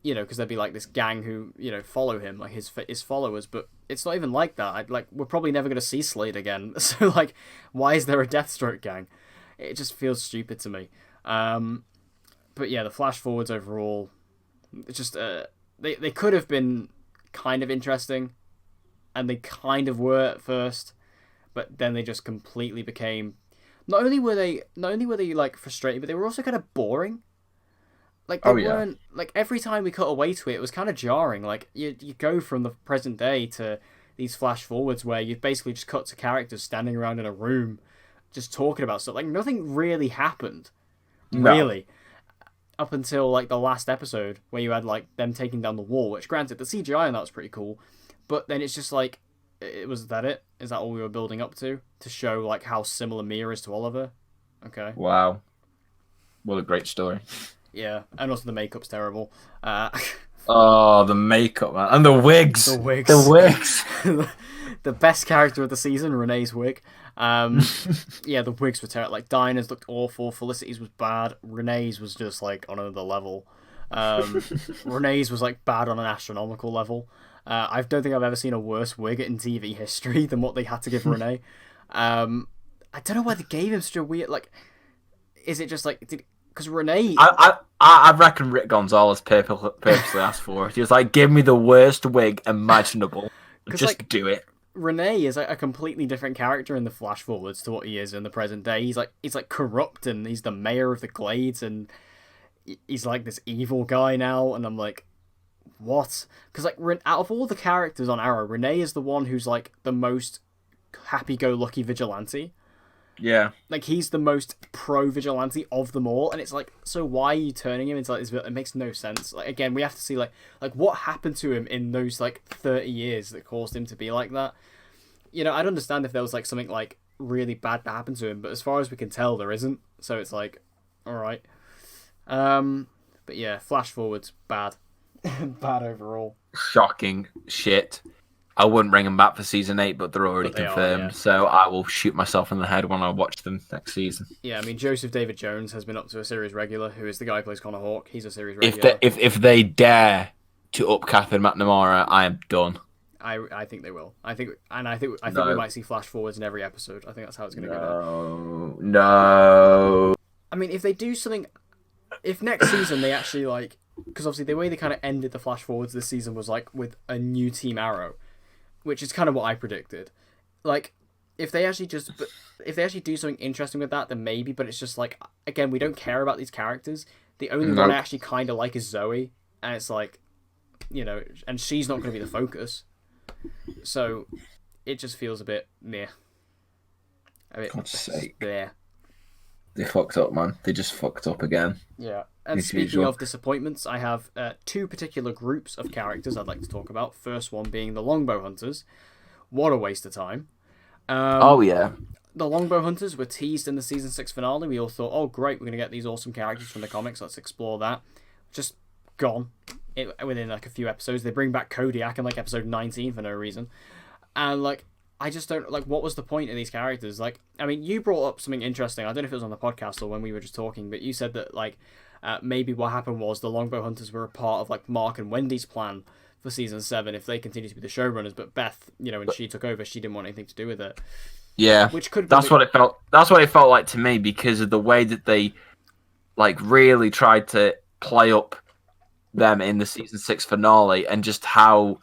Speaker 1: you know, because there'd be, like, this gang who, you know, follow him, like, his followers, but it's not even like that. We're probably never going to see Slade again, so, like, why is there a Deathstroke gang? It just feels stupid to me. But, yeah, the flash forwards overall, it's just, they could have been kind of interesting, and they kind of were at first, but then they just completely became... Not only were they like frustrating, but they were also kind of boring. Like they weren't like every time we cut away to it, it was kind of jarring. Like you go from the present day to these flash forwards where you basically just cut to characters standing around in a room, just talking about stuff. Like nothing really happened, really, up until like the last episode where you had like them taking down the wall. Which granted, the CGI on that was pretty cool, but then it's just like. Was that it? Is that all we were building up to show like how similar Mia is to Oliver? Okay.
Speaker 2: Wow. What a great story.
Speaker 1: Yeah, and also the makeup's terrible.
Speaker 2: Oh, the makeup, man. And the wigs.
Speaker 1: The wigs.
Speaker 2: The wigs.
Speaker 1: The best character of the season, Renee's wig. Yeah, the wigs were terrible. Like, Dinah's looked awful. Felicity's was bad. Renee's was just, like, on another level. Renee's was, like, bad on an astronomical level. I don't think I've ever seen a worse wig in TV history than what they had to give Renee. I don't know why they gave him such a weird, like... Is it just, like... Because Renee...
Speaker 2: I reckon Rick Gonzalez purposely asked for it. He was like, give me the worst wig imaginable. Just like, do it.
Speaker 1: Renee is like a completely different character in the flash forwards to what he is in the present day. He's like corrupt, and he's the mayor of the Glades, and he's like this evil guy now, and I'm like, what? Because like out of all the characters on Arrow, Renee is the one who's like the most happy-go-lucky vigilante.
Speaker 2: Yeah.
Speaker 1: Like, he's the most pro-vigilante of them all, and it's like, so why are you turning him into, like, this? It makes no sense. Like, again, we have to see, like what happened to him in those, like, 30 years that caused him to be like that. You know, I'd understand if there was, like, something, like, really bad that happened to him, but as far as we can tell, there isn't. So it's like, alright. But yeah, flash forwards, bad. Bad overall.
Speaker 2: Shocking shit. I wouldn't bring them back for season 8, but they're already confirmed. So I will shoot myself in the head when I watch them next season.
Speaker 1: Yeah, I mean, Joseph David Jones has been up to a series regular, who is the guy who plays Connor Hawke. He's a series regular.
Speaker 2: If they dare to up Catherine McNamara, I am done.
Speaker 1: I think they will. I think we might see flash forwards in every episode. I think that's how it's going to go.
Speaker 2: No.
Speaker 1: I mean, if they do something, if next season they actually like, because obviously the way they kind of ended the flash forwards this season was like with a new Team Arrow, which is kind of what I predicted. Like, if they actually do something interesting with that, then maybe. But it's just like, again, we don't care about these characters. The only one I actually kind of like is Zoe, and it's like, you know, and she's not going to be the focus. So it just feels a bit meh.
Speaker 2: God's sake.
Speaker 1: There.
Speaker 2: They fucked up, man. They just fucked up again.
Speaker 1: Yeah. And speaking of disappointments, I have two particular groups of characters I'd like to talk about. First one being the Longbow Hunters. What a waste of time.
Speaker 2: Oh, yeah.
Speaker 1: The Longbow Hunters were teased in the Season 6 finale. We all thought, oh, great, we're going to get these awesome characters from the comics. Let's explore that. Just gone. Within, like, a few episodes. They bring back Kodiak in, like, episode 19 for no reason. And, like, I just don't... Like, what was the point of these characters? Like, I mean, you brought up something interesting. I don't know if it was on the podcast or when we were just talking, but you said that, like... maybe what happened was the Longbow Hunters were a part of like Mark and Wendy's plan for season 7 if they continue to be the showrunners. But Beth, you know, when she took over, she didn't want anything to do with it.
Speaker 2: Yeah,
Speaker 1: which could.
Speaker 2: That's what it felt. That's what it felt like to me because of the way that they, like, really tried to play up them in the season 6 finale and just how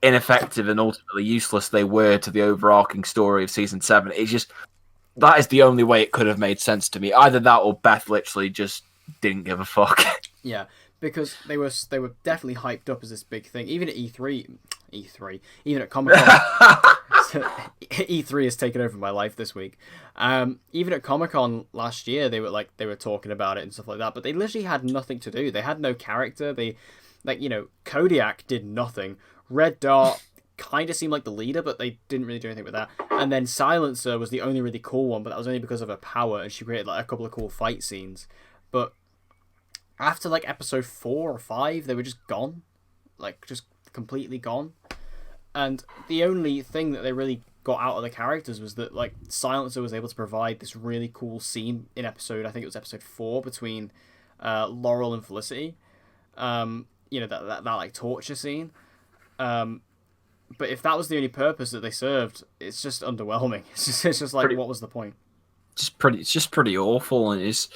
Speaker 2: ineffective and ultimately useless they were to the overarching story of season 7. It's just that is the only way it could have made sense to me. Either that or Beth literally just didn't give a fuck.
Speaker 1: Yeah, because they were definitely hyped up as this big thing. Even at E3, even at Comic Con. E3 has taken over my life this week. Even at Comic Con last year, they were talking about it and stuff like that. But they literally had nothing to do. They had no character. They, like, you know, Kodiak did nothing. Red Dart kind of seemed like the leader, but they didn't really do anything with that. And then Silencer was the only really cool one, but that was only because of her power, and she created like a couple of cool fight scenes. But after like episode 4 or 5, they were just gone. Like, just completely gone. And the only thing that they really got out of the characters was that, like, Silencer was able to provide this really cool scene in episode, I think it was episode 4, between Laurel and Felicity. You know, that like torture scene. But if that was the only purpose that they served, it's just underwhelming. It's just like, what was the point?
Speaker 2: It's just pretty awful, and it's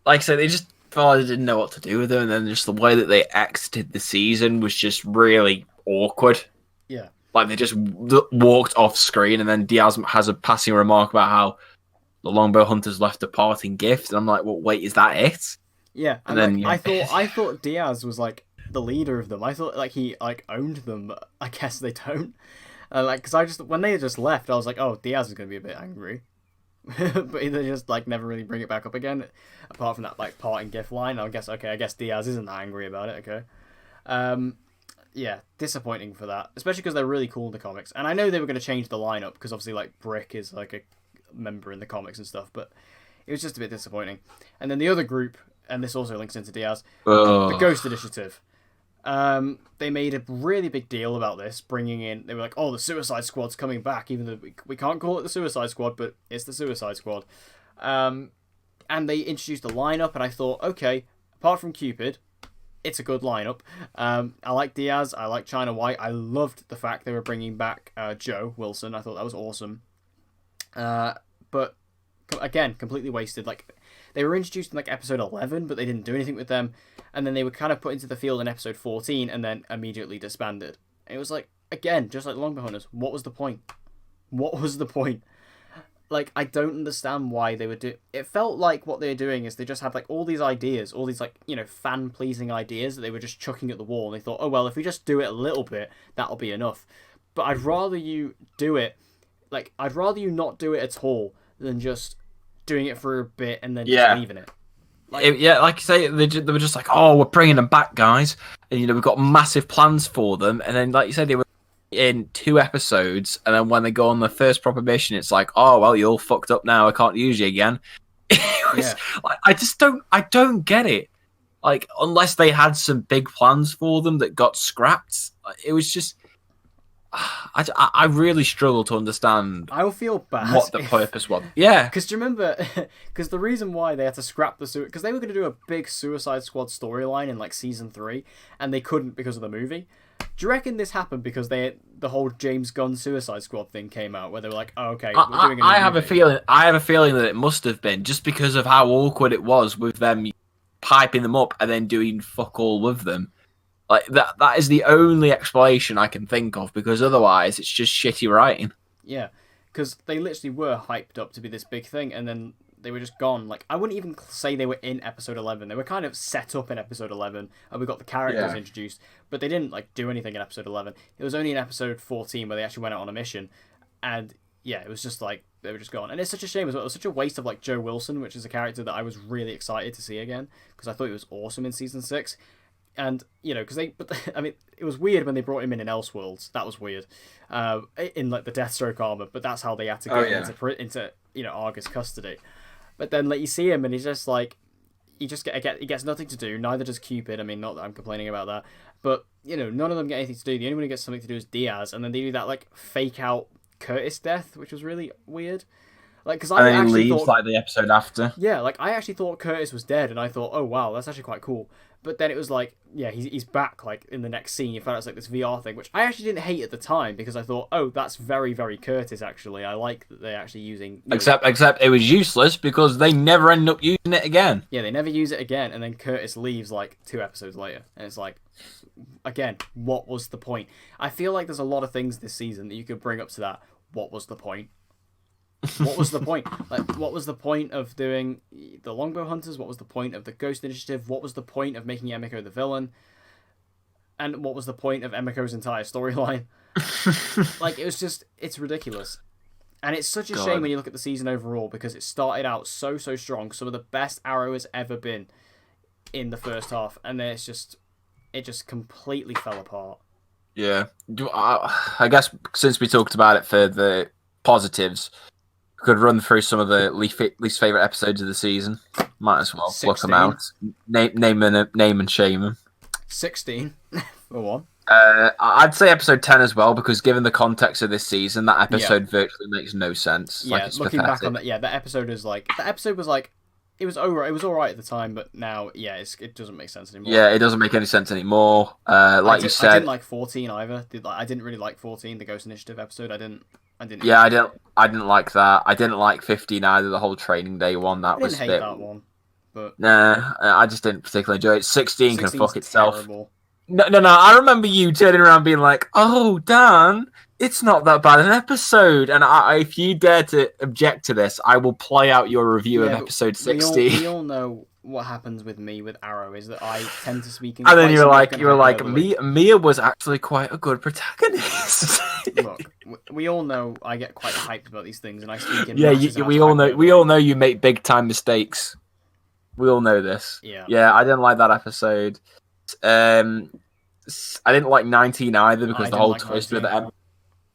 Speaker 2: like I said, they just felt they didn't know what to do with them, and then just the way that they exited the season was just really awkward.
Speaker 1: Yeah,
Speaker 2: like they just walked off screen, and then Diaz has a passing remark about how the Longbow Hunters left a parting gift, and I'm like, well, wait, is that it?
Speaker 1: Yeah, and then like, I thought Diaz was like the leader of them. I thought like he like owned them, but I guess they don't. Like, because when they just left, I was like, oh, Diaz is gonna be a bit angry. But they just like never really bring it back up again, apart from that like parting gift line. I guess Diaz isn't that angry about it. Okay, yeah, disappointing for that, especially because they're really cool in the comics. And I know they were going to change the lineup because obviously like Brick is like a member in the comics and stuff, but it was just a bit disappointing. And then the other group, and this also links into Diaz, the Ghost Initiative. They made a really big deal about this, bringing in. They were like, "Oh, the Suicide Squad's coming back," even though we can't call it the Suicide Squad, but it's the Suicide Squad. And they introduced a lineup, and I thought, okay, apart from Cupid, it's a good lineup. I like Diaz, I like China White. I loved the fact they were bringing back Joe Wilson. I thought that was awesome. But again, completely wasted. Like, they were introduced in like episode 11, but they didn't do anything with them. And then they were kind of put into the field in episode 14 and then immediately disbanded. It was like, again, just like the Longbow Hunters, what was the point? What was the point? Like, I don't understand why they would do. It felt like what they were doing is they just had like all these ideas, all these like, you know, fan pleasing ideas that they were just chucking at the wall, and they thought, oh well, if we just do it a little bit, that'll be enough. But I'd rather you do it, like, I'd rather you not do it at all than just doing it for a bit and then just leaving it.
Speaker 2: Like you say, they were just like, oh, we're bringing them back, guys, and you know we've got massive plans for them, and then like you said, they were in 2 episodes, and then when they go on the first proper mission, it's like, oh well, you're all fucked up now. I can't use you again. Like, I don't get it. Like, unless they had some big plans for them that got scrapped, it was just. I really struggle to understand.
Speaker 1: I'll feel bad
Speaker 2: what the purpose was. Yeah,
Speaker 1: because do you remember? Because the reason why they had to scrap because they were going to do a big Suicide Squad storyline in like season 3, and they couldn't because of the movie. Do you reckon this happened because the whole James Gunn Suicide Squad thing came out, where they were like, "Oh, okay, we're doing a
Speaker 2: I have a feeling that it must have been just because of how awkward it was with them piping them up and then doing fuck all with them. Like that is the only explanation I can think of, because otherwise it's just shitty writing.
Speaker 1: Yeah, because they literally were hyped up to be this big thing, and then they were just gone. Like, I wouldn't even say they were in episode 11. They were kind of set up in episode 11, and we got the characters introduced, but they didn't like do anything in episode 11. It was only in episode 14 where they actually went out on a mission, and yeah, it was just like they were just gone. And it's such a shame as well. It was such a waste of like Joe Wilson, which is a character that I was really excited to see again, because I thought he was awesome in season 6. And, you know, I mean, it was weird when they brought him in Elseworlds. That was weird. In, like, the Deathstroke armor. But that's how they had to get into, you know, Argus custody. But then, like, you see him and he's just, like, he gets nothing to do. Neither does Cupid. I mean, not that I'm complaining about that. But, you know, none of them get anything to do. The only one who gets something to do is Diaz. And then they do that, like, fake out Curtis death, which was really weird. Like, because I actually
Speaker 2: leaves, like, the episode after.
Speaker 1: Yeah, like, I actually thought Curtis was dead, and I thought, oh, wow, that's actually quite cool. But then it was like, yeah, he's back, like, in the next scene. You found out it's like this VR thing, which I actually didn't hate at the time, because I thought, oh, that's very, very Curtis, actually. I like that they're actually using...
Speaker 2: Except it was useless, because they never end up using it again.
Speaker 1: Yeah, they never use it again, and then Curtis leaves, like, 2 episodes later. And it's like, again, what was the point? I feel like there's a lot of things this season that you could bring up to that. What was the point? What was the point? Like, what was the point of doing the Longbow Hunters? What was the point of the Ghost Initiative? What was the point of making Emiko the villain? And what was the point of Emiko's entire storyline? Like, it was just, it's ridiculous. And it's such a shame when you look at the season overall, because it started out so strong. Some of the best Arrow has ever been in the first half. And then it just completely fell apart.
Speaker 2: Yeah. I guess since we talked about it for the positives, could run through some of the least favorite episodes of the season. Might as well
Speaker 1: 16.
Speaker 2: look them out. Name and shame them.
Speaker 1: 16 for one.
Speaker 2: I'd say episode 10 as well, because given the context of this season, that episode virtually makes no sense.
Speaker 1: Yeah,
Speaker 2: like, it's
Speaker 1: looking
Speaker 2: pathetic.
Speaker 1: back on that, yeah, that episode was like it was alright. It was alright at the time, but now, yeah, it doesn't make sense anymore.
Speaker 2: Yeah, it doesn't make any sense anymore. You said,
Speaker 1: I didn't like 14 either. I didn't really like 14, the Ghost Initiative episode. I didn't.
Speaker 2: Yeah, I didn't like that. I didn't like 15 either. The whole training day one.
Speaker 1: I didn't hate that one, but
Speaker 2: nah, I just didn't particularly enjoy it. 16 can fuck itself.
Speaker 1: Terrible.
Speaker 2: No. I remember you turning around being like, "Oh, Dan, it's not that bad an episode." And if you dare to object to this, I will play out your review of episode 16.
Speaker 1: We all know what happens with me with Arrow is that I tend to speak in.
Speaker 2: And then you were like, Mia was actually quite a good protagonist.
Speaker 1: Look, we all know I get quite hyped about these things, and I speak in.
Speaker 2: Yeah, we all know you make big time mistakes. We all know this.
Speaker 1: Yeah,
Speaker 2: I didn't like that episode. I didn't like 19 either, because the whole twist with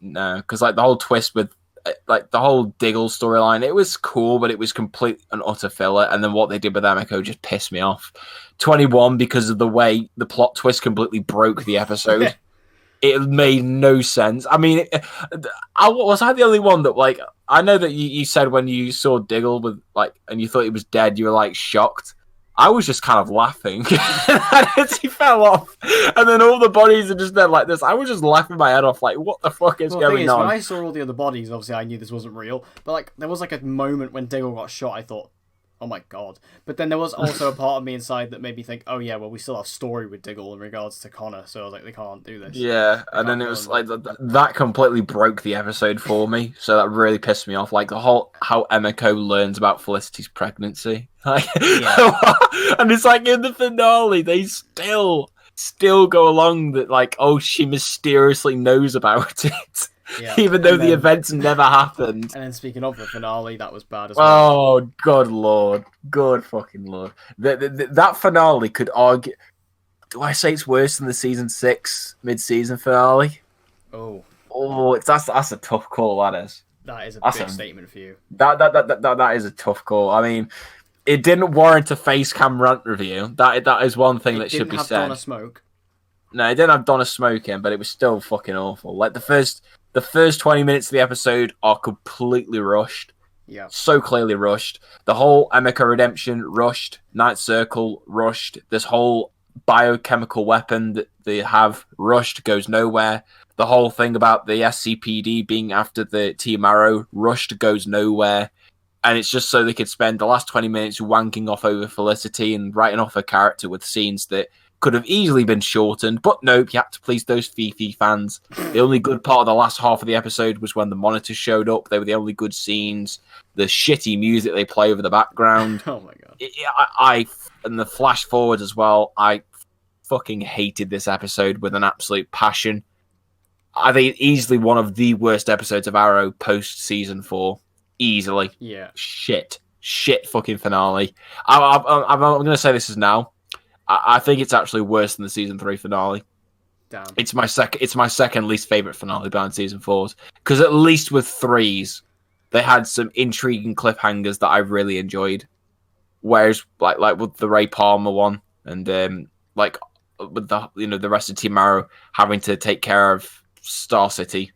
Speaker 2: the whole twist with like the whole Diggle storyline, it was cool, but it was complete and utter filler. And then what they did with Emiko just pissed me off. 21, because of the way the plot twist completely broke the episode. It made no sense. I mean, was I the only one that, like, I know that you said when you saw Diggle with, like, and you thought he was dead, you were, like, shocked. I was just kind of laughing as he fell off, and then all the bodies are just there like this. I was just laughing my head off, like, what the fuck is going on?
Speaker 1: When I saw all the other bodies, obviously I knew this wasn't real, but like there was like a moment when Diggle got shot, I thought, oh my god. But then there was also a part of me inside that made me think, oh yeah, well we still have story with Diggle in regards to Connor, so I was like, they can't do this.
Speaker 2: Yeah, and then it was like that completely broke the episode for me, so that really pissed me off. Like the whole how Emiko learns about Felicity's pregnancy, like, and it's like in the finale they still go along that like, oh, she mysteriously knows about it. Yeah. Even though the events never happened.
Speaker 1: And then speaking of the finale, that was bad as well.
Speaker 2: Oh, God lord. God fucking lord. That finale could argue... Do I say it's worse than the season 6 mid-season finale?
Speaker 1: Oh,
Speaker 2: that's a tough call, that is.
Speaker 1: That is a big statement for you.
Speaker 2: That is a tough call. I mean, it didn't warrant a face cam rant review. That is one thing that should be said. It didn't have Donna
Speaker 1: Smoke.
Speaker 2: No, it didn't have Donna smoking, but it was still fucking awful. Like the first 20 minutes of the episode are completely rushed.
Speaker 1: Yeah.
Speaker 2: So clearly rushed. The whole Emiko redemption, rushed. Night Circle, rushed. This whole biochemical weapon that they have, rushed, goes nowhere. The whole thing about the SCPD being after the Team Arrow, rushed, goes nowhere. And it's just so they could spend the last 20 minutes wanking off over Felicity and writing off her character with scenes that could have easily been shortened, but nope, you had to please those Fifi fans. The only good part of the last half of the episode was when the monitors showed up. They were the only good scenes. The shitty music they play over the background.
Speaker 1: Oh my god.
Speaker 2: I and the flash forward as well, I fucking hated this episode with an absolute passion. I think it's easily one of the worst episodes of Arrow post season 4. Easily.
Speaker 1: Yeah.
Speaker 2: Shit fucking finale. I'm going to say this is now. I think it's actually worse than the season 3 finale.
Speaker 1: Damn.
Speaker 2: It's my second least favorite finale behind season 4's, because at least with 3's, they had some intriguing cliffhangers that I really enjoyed. Whereas, like with the Ray Palmer one, and like with the rest of Team Arrow having to take care of Star City,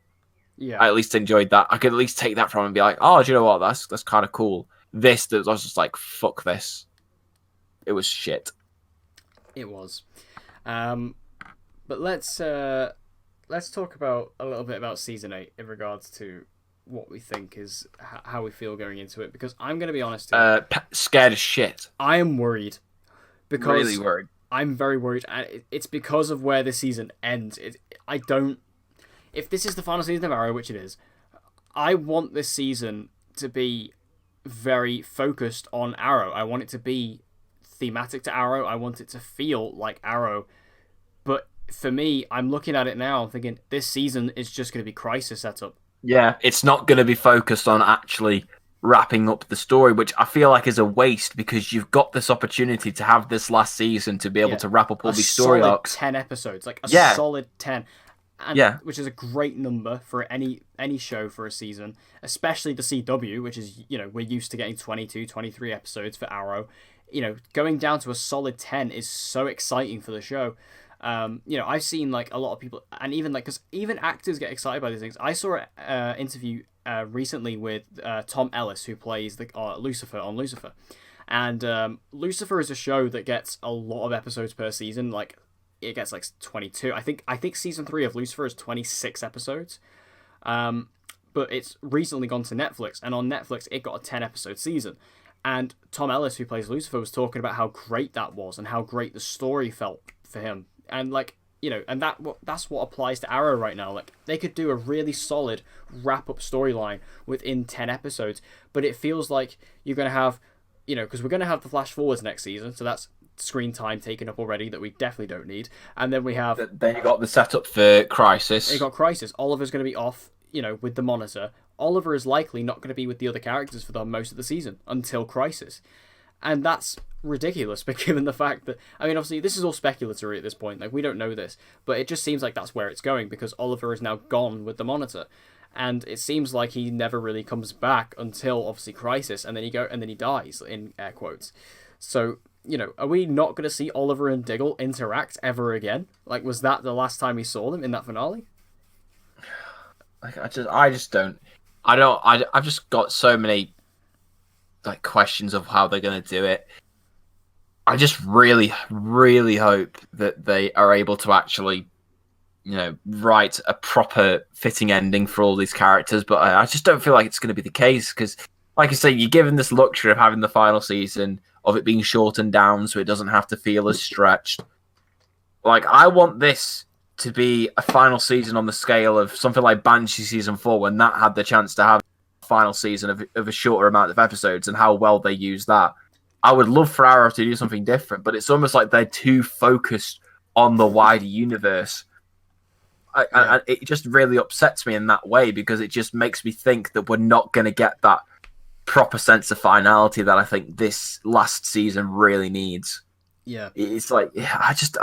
Speaker 1: yeah,
Speaker 2: I at least enjoyed that. I could at least take that from and be like, oh, do you know what? That's kind of cool. This, I was just like, fuck this. It was shit.
Speaker 1: It was, but let's talk about a little bit about season 8 in regards to what we think is how we feel going into it. Because I'm going to be honest,
Speaker 2: scared as shit.
Speaker 1: I am worried. Because
Speaker 2: really worried.
Speaker 1: I'm very worried, and it's because of where the season ends. If this is the final season of Arrow, which it is, I want this season to be very focused on Arrow. I want it to be thematic to Arrow. I want it to feel like Arrow. But for me, I'm looking at it now, I'm thinking this season is just going to be Crisis setup.
Speaker 2: Yeah, it's not going to be focused on actually wrapping up the story, which I feel like is a waste, because you've got this opportunity to have this last season to be able to wrap up all these story arcs.
Speaker 1: 10 episodes, like a solid 10. And, which is a great number for any show for a season, especially the CW, which is, we're used to getting 22, 23 episodes for Arrow. Going down to a solid 10 is so exciting for the show. I've seen like a lot of people, and even like, because even actors get excited by these things. I saw an interview recently with Tom Ellis, who plays Lucifer on Lucifer, and Lucifer is a show that gets a lot of episodes per season. Like it gets like 22. I think season 3 of Lucifer is 26 episodes. But it's recently gone to Netflix, and on Netflix it got a 10 episode season. And Tom Ellis, who plays Lucifer, was talking about how great that was and how great the story felt for him. And like, and that's what applies to Arrow right now. Like they could do a really solid wrap-up storyline within 10 episodes, but it feels like you're going to have, because we're going to have the flash forwards next season, so that's screen time taken up already that we definitely don't need. And then we have...
Speaker 2: Then you got the setup for Crisis.
Speaker 1: You got Crisis. Oliver's going to be off, with the monitor. Oliver is likely not going to be with the other characters for the most of the season until Crisis. And that's ridiculous, but given the fact that... I mean, obviously, this is all speculatory at this point. Like, we don't know this. But it just seems like that's where it's going, because Oliver is now gone with the monitor. and it seems like he never really comes back until obviously Crisis, and then he dies in air quotes. So, are we not going to see Oliver and Diggle interact ever again? Like, was that the last time we saw them in that finale?
Speaker 2: Like, I just don't. I've just got so many questions of how they're going to do it. I just really, really hope that they are able to actually, write a proper fitting ending for all these characters. But I just don't feel like it's going to be the case because, like I say, you're given this luxury of having the final season, of it being shortened down so it doesn't have to feel as stretched. Like, I want this to be a final season on the scale of something like Banshee Season 4 when that had the chance to have a final season of a shorter amount of episodes and how well they use that. I would love for Arrow to do something different, but it's almost like they're too focused on the wider universe. And it just really upsets me in that way because it just makes me think that we're not going to get that proper sense of finality that I think this last season really needs.
Speaker 1: Yeah,
Speaker 2: it's like I just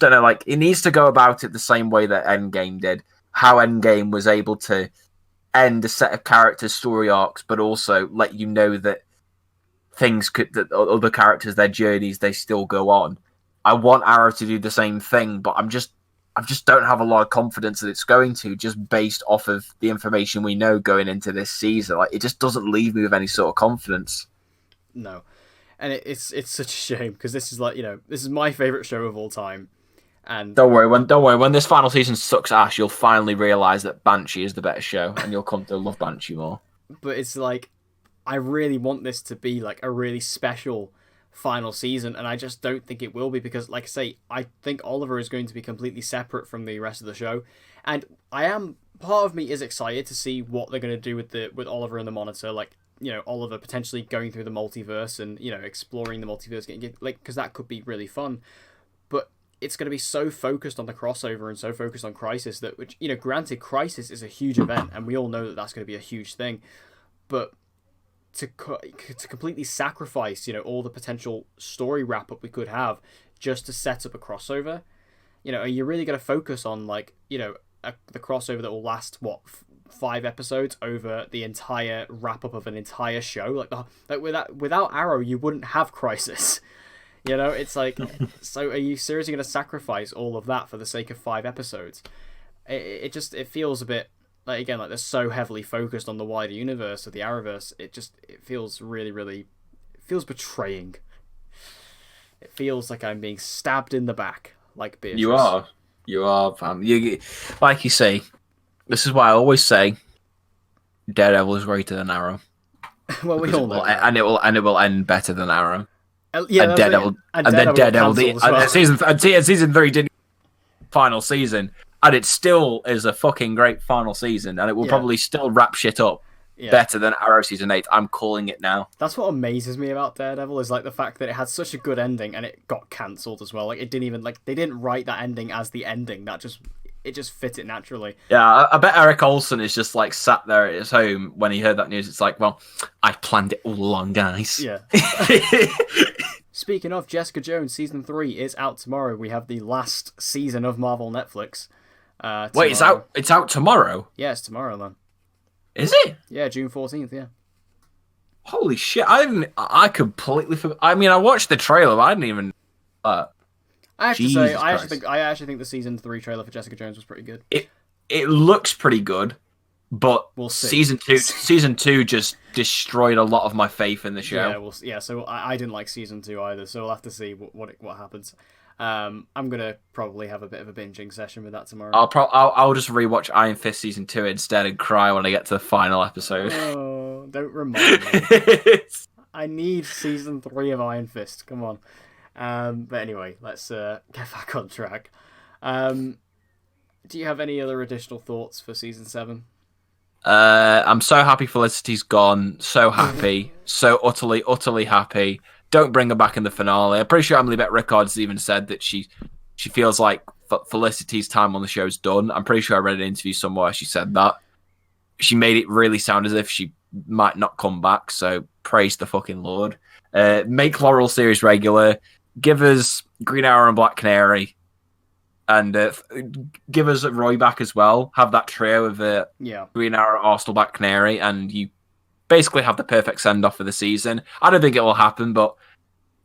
Speaker 2: don't know. Like, it needs to go about it the same way that Endgame did. How Endgame was able to end a set of characters' story arcs, but also let you know that that other characters, their journeys, they still go on. I want Arrow to do the same thing, but I just don't have a lot of confidence that it's going to, just based off of the information we know going into this season. Like, it just doesn't leave me with any sort of confidence.
Speaker 1: No. And it's such a shame because this is this is my favorite show of all time. And
Speaker 2: don't worry, when this final season sucks ass, you'll finally realize that Banshee is the better show and you'll come to love Banshee more.
Speaker 1: But it's like, I really want this to be like a really special final season, and I just don't think it will be because, like I say, I think Oliver is going to be completely separate from the rest of the show, and part of me is excited to see what they're going to do with Oliver and the Monitor, like, Oliver potentially going through the multiverse and, exploring the multiverse, because that could be really fun, but it's going to be so focused on the crossover and so focused on Crisis that, which, granted, Crisis is a huge event, and we all know that that's going to be a huge thing, but to completely sacrifice, all the potential story wrap-up we could have just to set up a crossover, are you really going to focus on, the crossover that will last, 5 episodes over the entire wrap-up of an entire show? Without Arrow, you wouldn't have Crisis. It's like, so are you seriously going to sacrifice all of that for the sake of 5 episodes? It feels a bit, again, they're so heavily focused on the wider universe of the Arrowverse. It feels really, really, it feels betraying. It feels like I'm being stabbed in the back, like Beatrice.
Speaker 2: You are, fam. Like you say, this is why I always say, Daredevil is greater than Arrow.
Speaker 1: Well, we all know,
Speaker 2: and it will end better than Arrow.
Speaker 1: Yeah,
Speaker 2: and Daredevil, season 3 didn't final season. And it still is a fucking great final season, and it will probably still wrap shit up better than Arrow Season 8. I'm calling it now.
Speaker 1: That's what amazes me about Daredevil, is the fact that it had such a good ending, and it got cancelled as well. It didn't even, they didn't write that ending as the ending. It just fit it naturally.
Speaker 2: Yeah, I bet Eric Olsen is just, sat there at his home when he heard that news. It's like, well, I planned it all along, guys.
Speaker 1: Yeah. Speaking of, Jessica Jones, Season 3 is out tomorrow. We have the last season of Marvel Netflix.
Speaker 2: Wait, it's out. It's out tomorrow.
Speaker 1: Yeah, it's tomorrow then.
Speaker 2: Is it?
Speaker 1: Yeah, June 14th. Yeah.
Speaker 2: Holy shit! I completely forgot. I mean, I watched the trailer, but I didn't even. I
Speaker 1: have to say, I actually think the Season 3 trailer for Jessica Jones was pretty good.
Speaker 2: It looks pretty good, but
Speaker 1: we'll see.
Speaker 2: Season 2 just destroyed a lot of my faith in the show.
Speaker 1: Yeah, so I didn't like Season 2 either. So we'll have to see what happens. I'm gonna probably have a bit of a binging session with that tomorrow.
Speaker 2: I'll just rewatch Iron Fist Season 2 instead and cry when I get to the final episode.
Speaker 1: Oh, don't remind me. I need Season 3 of Iron Fist. Come on. But anyway, let's get back on track. Do you have any other additional thoughts for Season 7?
Speaker 2: I'm so happy Felicity's gone. So happy. So utterly happy. Don't bring her back in the finale. I'm pretty sure Emily Bett Rickards even said that she feels like Felicity's time on the show is done. I'm pretty sure I read an interview somewhere she said that. She made it really sound as if she might not come back, so praise the fucking Lord. Make Laurel series regular. Give us Green Arrow and Black Canary. and give us Roy back as well. Have that trio of Green Arrow, Arsenal, Black Canary, and you basically have the perfect send off for the season. I don't think it will happen, but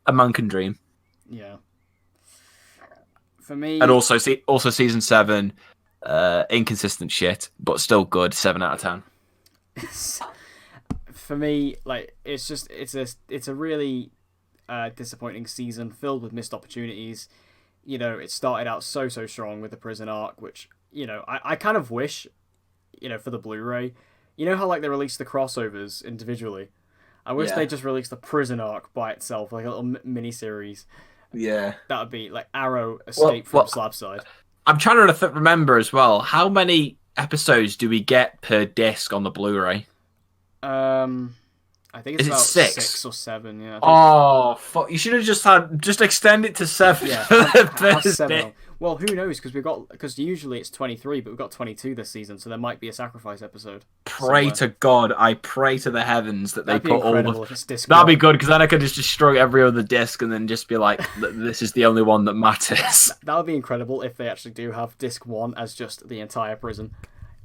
Speaker 2: a man can dream.
Speaker 1: Yeah. For me,
Speaker 2: and also season 7, inconsistent shit, but still good. 7 out of 10.
Speaker 1: For me, like it's a really disappointing season filled with missed opportunities. You know, it started out so strong with the prison arc, which, you know, I kind of wish, you know, for the Blu-ray, you know how like they released the crossovers individually. I wish they just released the prison arc by itself, like a little mini series.
Speaker 2: Yeah,
Speaker 1: that would be like Arrow escape from Slabside.
Speaker 2: I'm trying to remember as well. How many episodes do we get per disc on the Blu-ray?
Speaker 1: I think it's about 6 or 7. Yeah.
Speaker 2: Oh fuck! You should have just extend it to 7.
Speaker 1: Yeah, have 7. Well, who knows? Because usually it's 23, but we've got 22 this season, so there might be a sacrifice episode.
Speaker 2: Pray to God, I pray to the heavens that they put all of.
Speaker 1: That'd
Speaker 2: be good, because then I could just destroy every other disc and then just be like, this is the only one that matters.
Speaker 1: That would be incredible if they actually do have disc 1 as just the entire prison.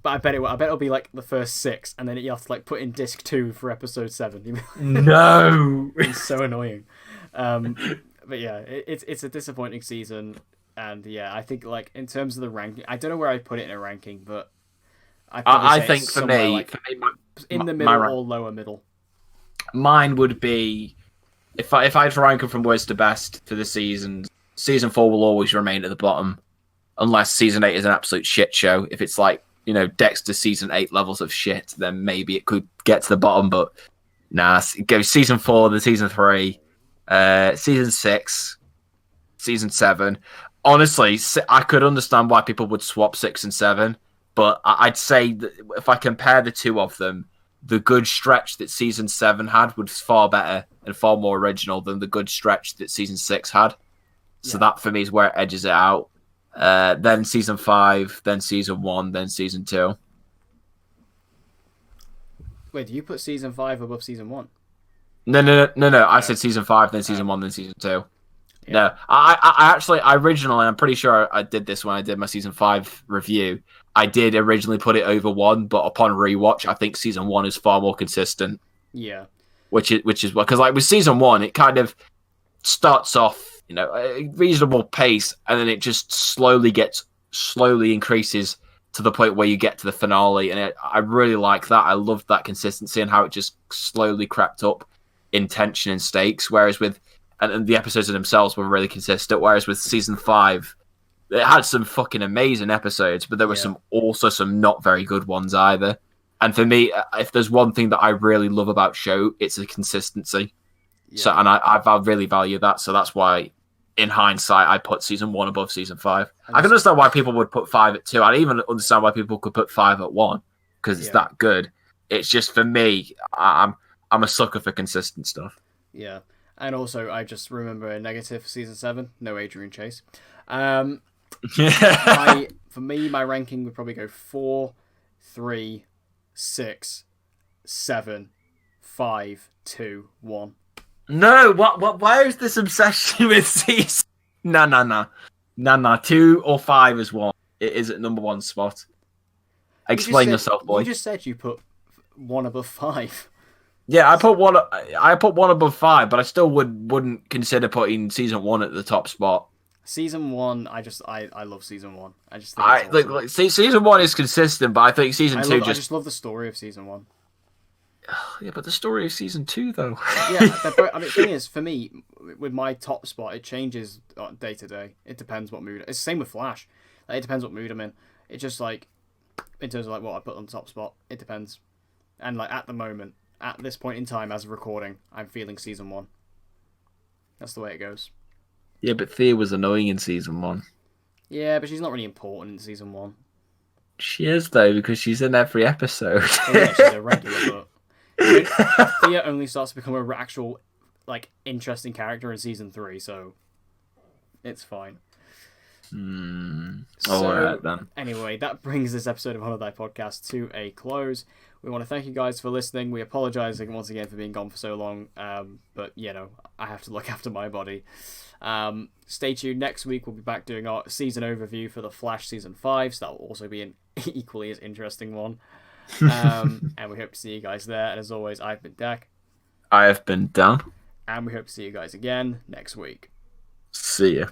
Speaker 1: But I bet it'll be like the first 6, and then you have to like put in disc 2 for episode 7.
Speaker 2: No,
Speaker 1: it's so annoying. But yeah, it's a disappointing season, and yeah, I think like in terms of the ranking, I don't know where I put it in a ranking, but
Speaker 2: I think for me,
Speaker 1: in the middle or lower middle.
Speaker 2: Mine would be if I had to rank them from worst to best for the season. Season 4 will always remain at the bottom, unless season 8 is an absolute shit show. If it's like, you know, Dexter season 8 levels of shit, then maybe it could get to the bottom. But nah, it goes season 4, then season 3, season 6, season 7. Honestly, I could understand why people would swap 6 and 7, but I'd say that if I compare the two of them, the good stretch that season 7 had was far better and far more original than the good stretch that season 6 had. So that for me is where it edges it out. Then season 5, then season 1, then season 2.
Speaker 1: Wait, do you put season 5 above season 1?
Speaker 2: No. I said season 5, then season 1, then season 2. Yeah. No, I originally, I'm pretty sure I did this when I did my season 5 review. I did originally put it over 1, but upon rewatch, I think season 1 is far more consistent.
Speaker 1: Yeah.
Speaker 2: Which is what, because like with season 1, it kind of starts off, you know, a reasonable pace, and then it just slowly increases to the point where you get to the finale, and I really like that. I loved that consistency and how it just slowly crept up in tension and stakes. Whereas with and the episodes themselves were really consistent. Whereas with season 5, it had some fucking amazing episodes, but there were some not very good ones either. And for me, if there's one thing that I really love about show, it's the consistency. Yeah. So, and I really value that. So that's why, in hindsight, I put season 1 above season 5. I can understand why people would put 5 at 2. I even understand why people could put 5 at 1 because it's that good. It's just for me, I'm a sucker for consistent stuff.
Speaker 1: Yeah, and also I just remember a negative for season 7. No Adrian Chase. For me, my ranking would probably go 4, 3, 6, 7, 5, 2, 1.
Speaker 2: No, what? Where is this obsession with season? No. 2 or 5 is 1. It is at number 1 spot. Explain yourself, boy.
Speaker 1: You just said you put 1 above 5.
Speaker 2: Yeah, I put 1. I put 1 above 5, but I still wouldn't consider putting season 1 at the top spot.
Speaker 1: Season 1, I love season 1. I just think it's awesome.
Speaker 2: Season 1 is consistent, but I think season 2
Speaker 1: I just love the story of season 1.
Speaker 2: Yeah, but the story of season 2 though.
Speaker 1: Yeah, I mean, the thing is, for me, with my top spot, it changes day to day. It depends what mood. It's the same with Flash. Like, it depends what mood I'm in. It's just like, in terms of like what I put on the top spot, it depends. And like at the moment, at this point in time, as of recording, I'm feeling season 1. That's the way it goes.
Speaker 2: Yeah, but Thea was annoying in season 1.
Speaker 1: Yeah, but she's not really important in season 1.
Speaker 2: She is though, because she's in every episode.
Speaker 1: Yeah, she's a regular, but Thea only starts to become an actual, like, interesting character in season 3, so it's fine. So,
Speaker 2: all right then.
Speaker 1: Anyway, that brings this episode of Honor Thy Podcast to a close. We want to thank you guys for listening. We apologise once again for being gone for so long, but I have to look after my body. Stay tuned. Next week we'll be back doing our season overview for The Flash season 5, so that will also be an equally as interesting one. And we hope to see you guys there. And as always, I've been Dak.
Speaker 2: I have been Dan.
Speaker 1: And we hope to see you guys again next week.
Speaker 2: See ya.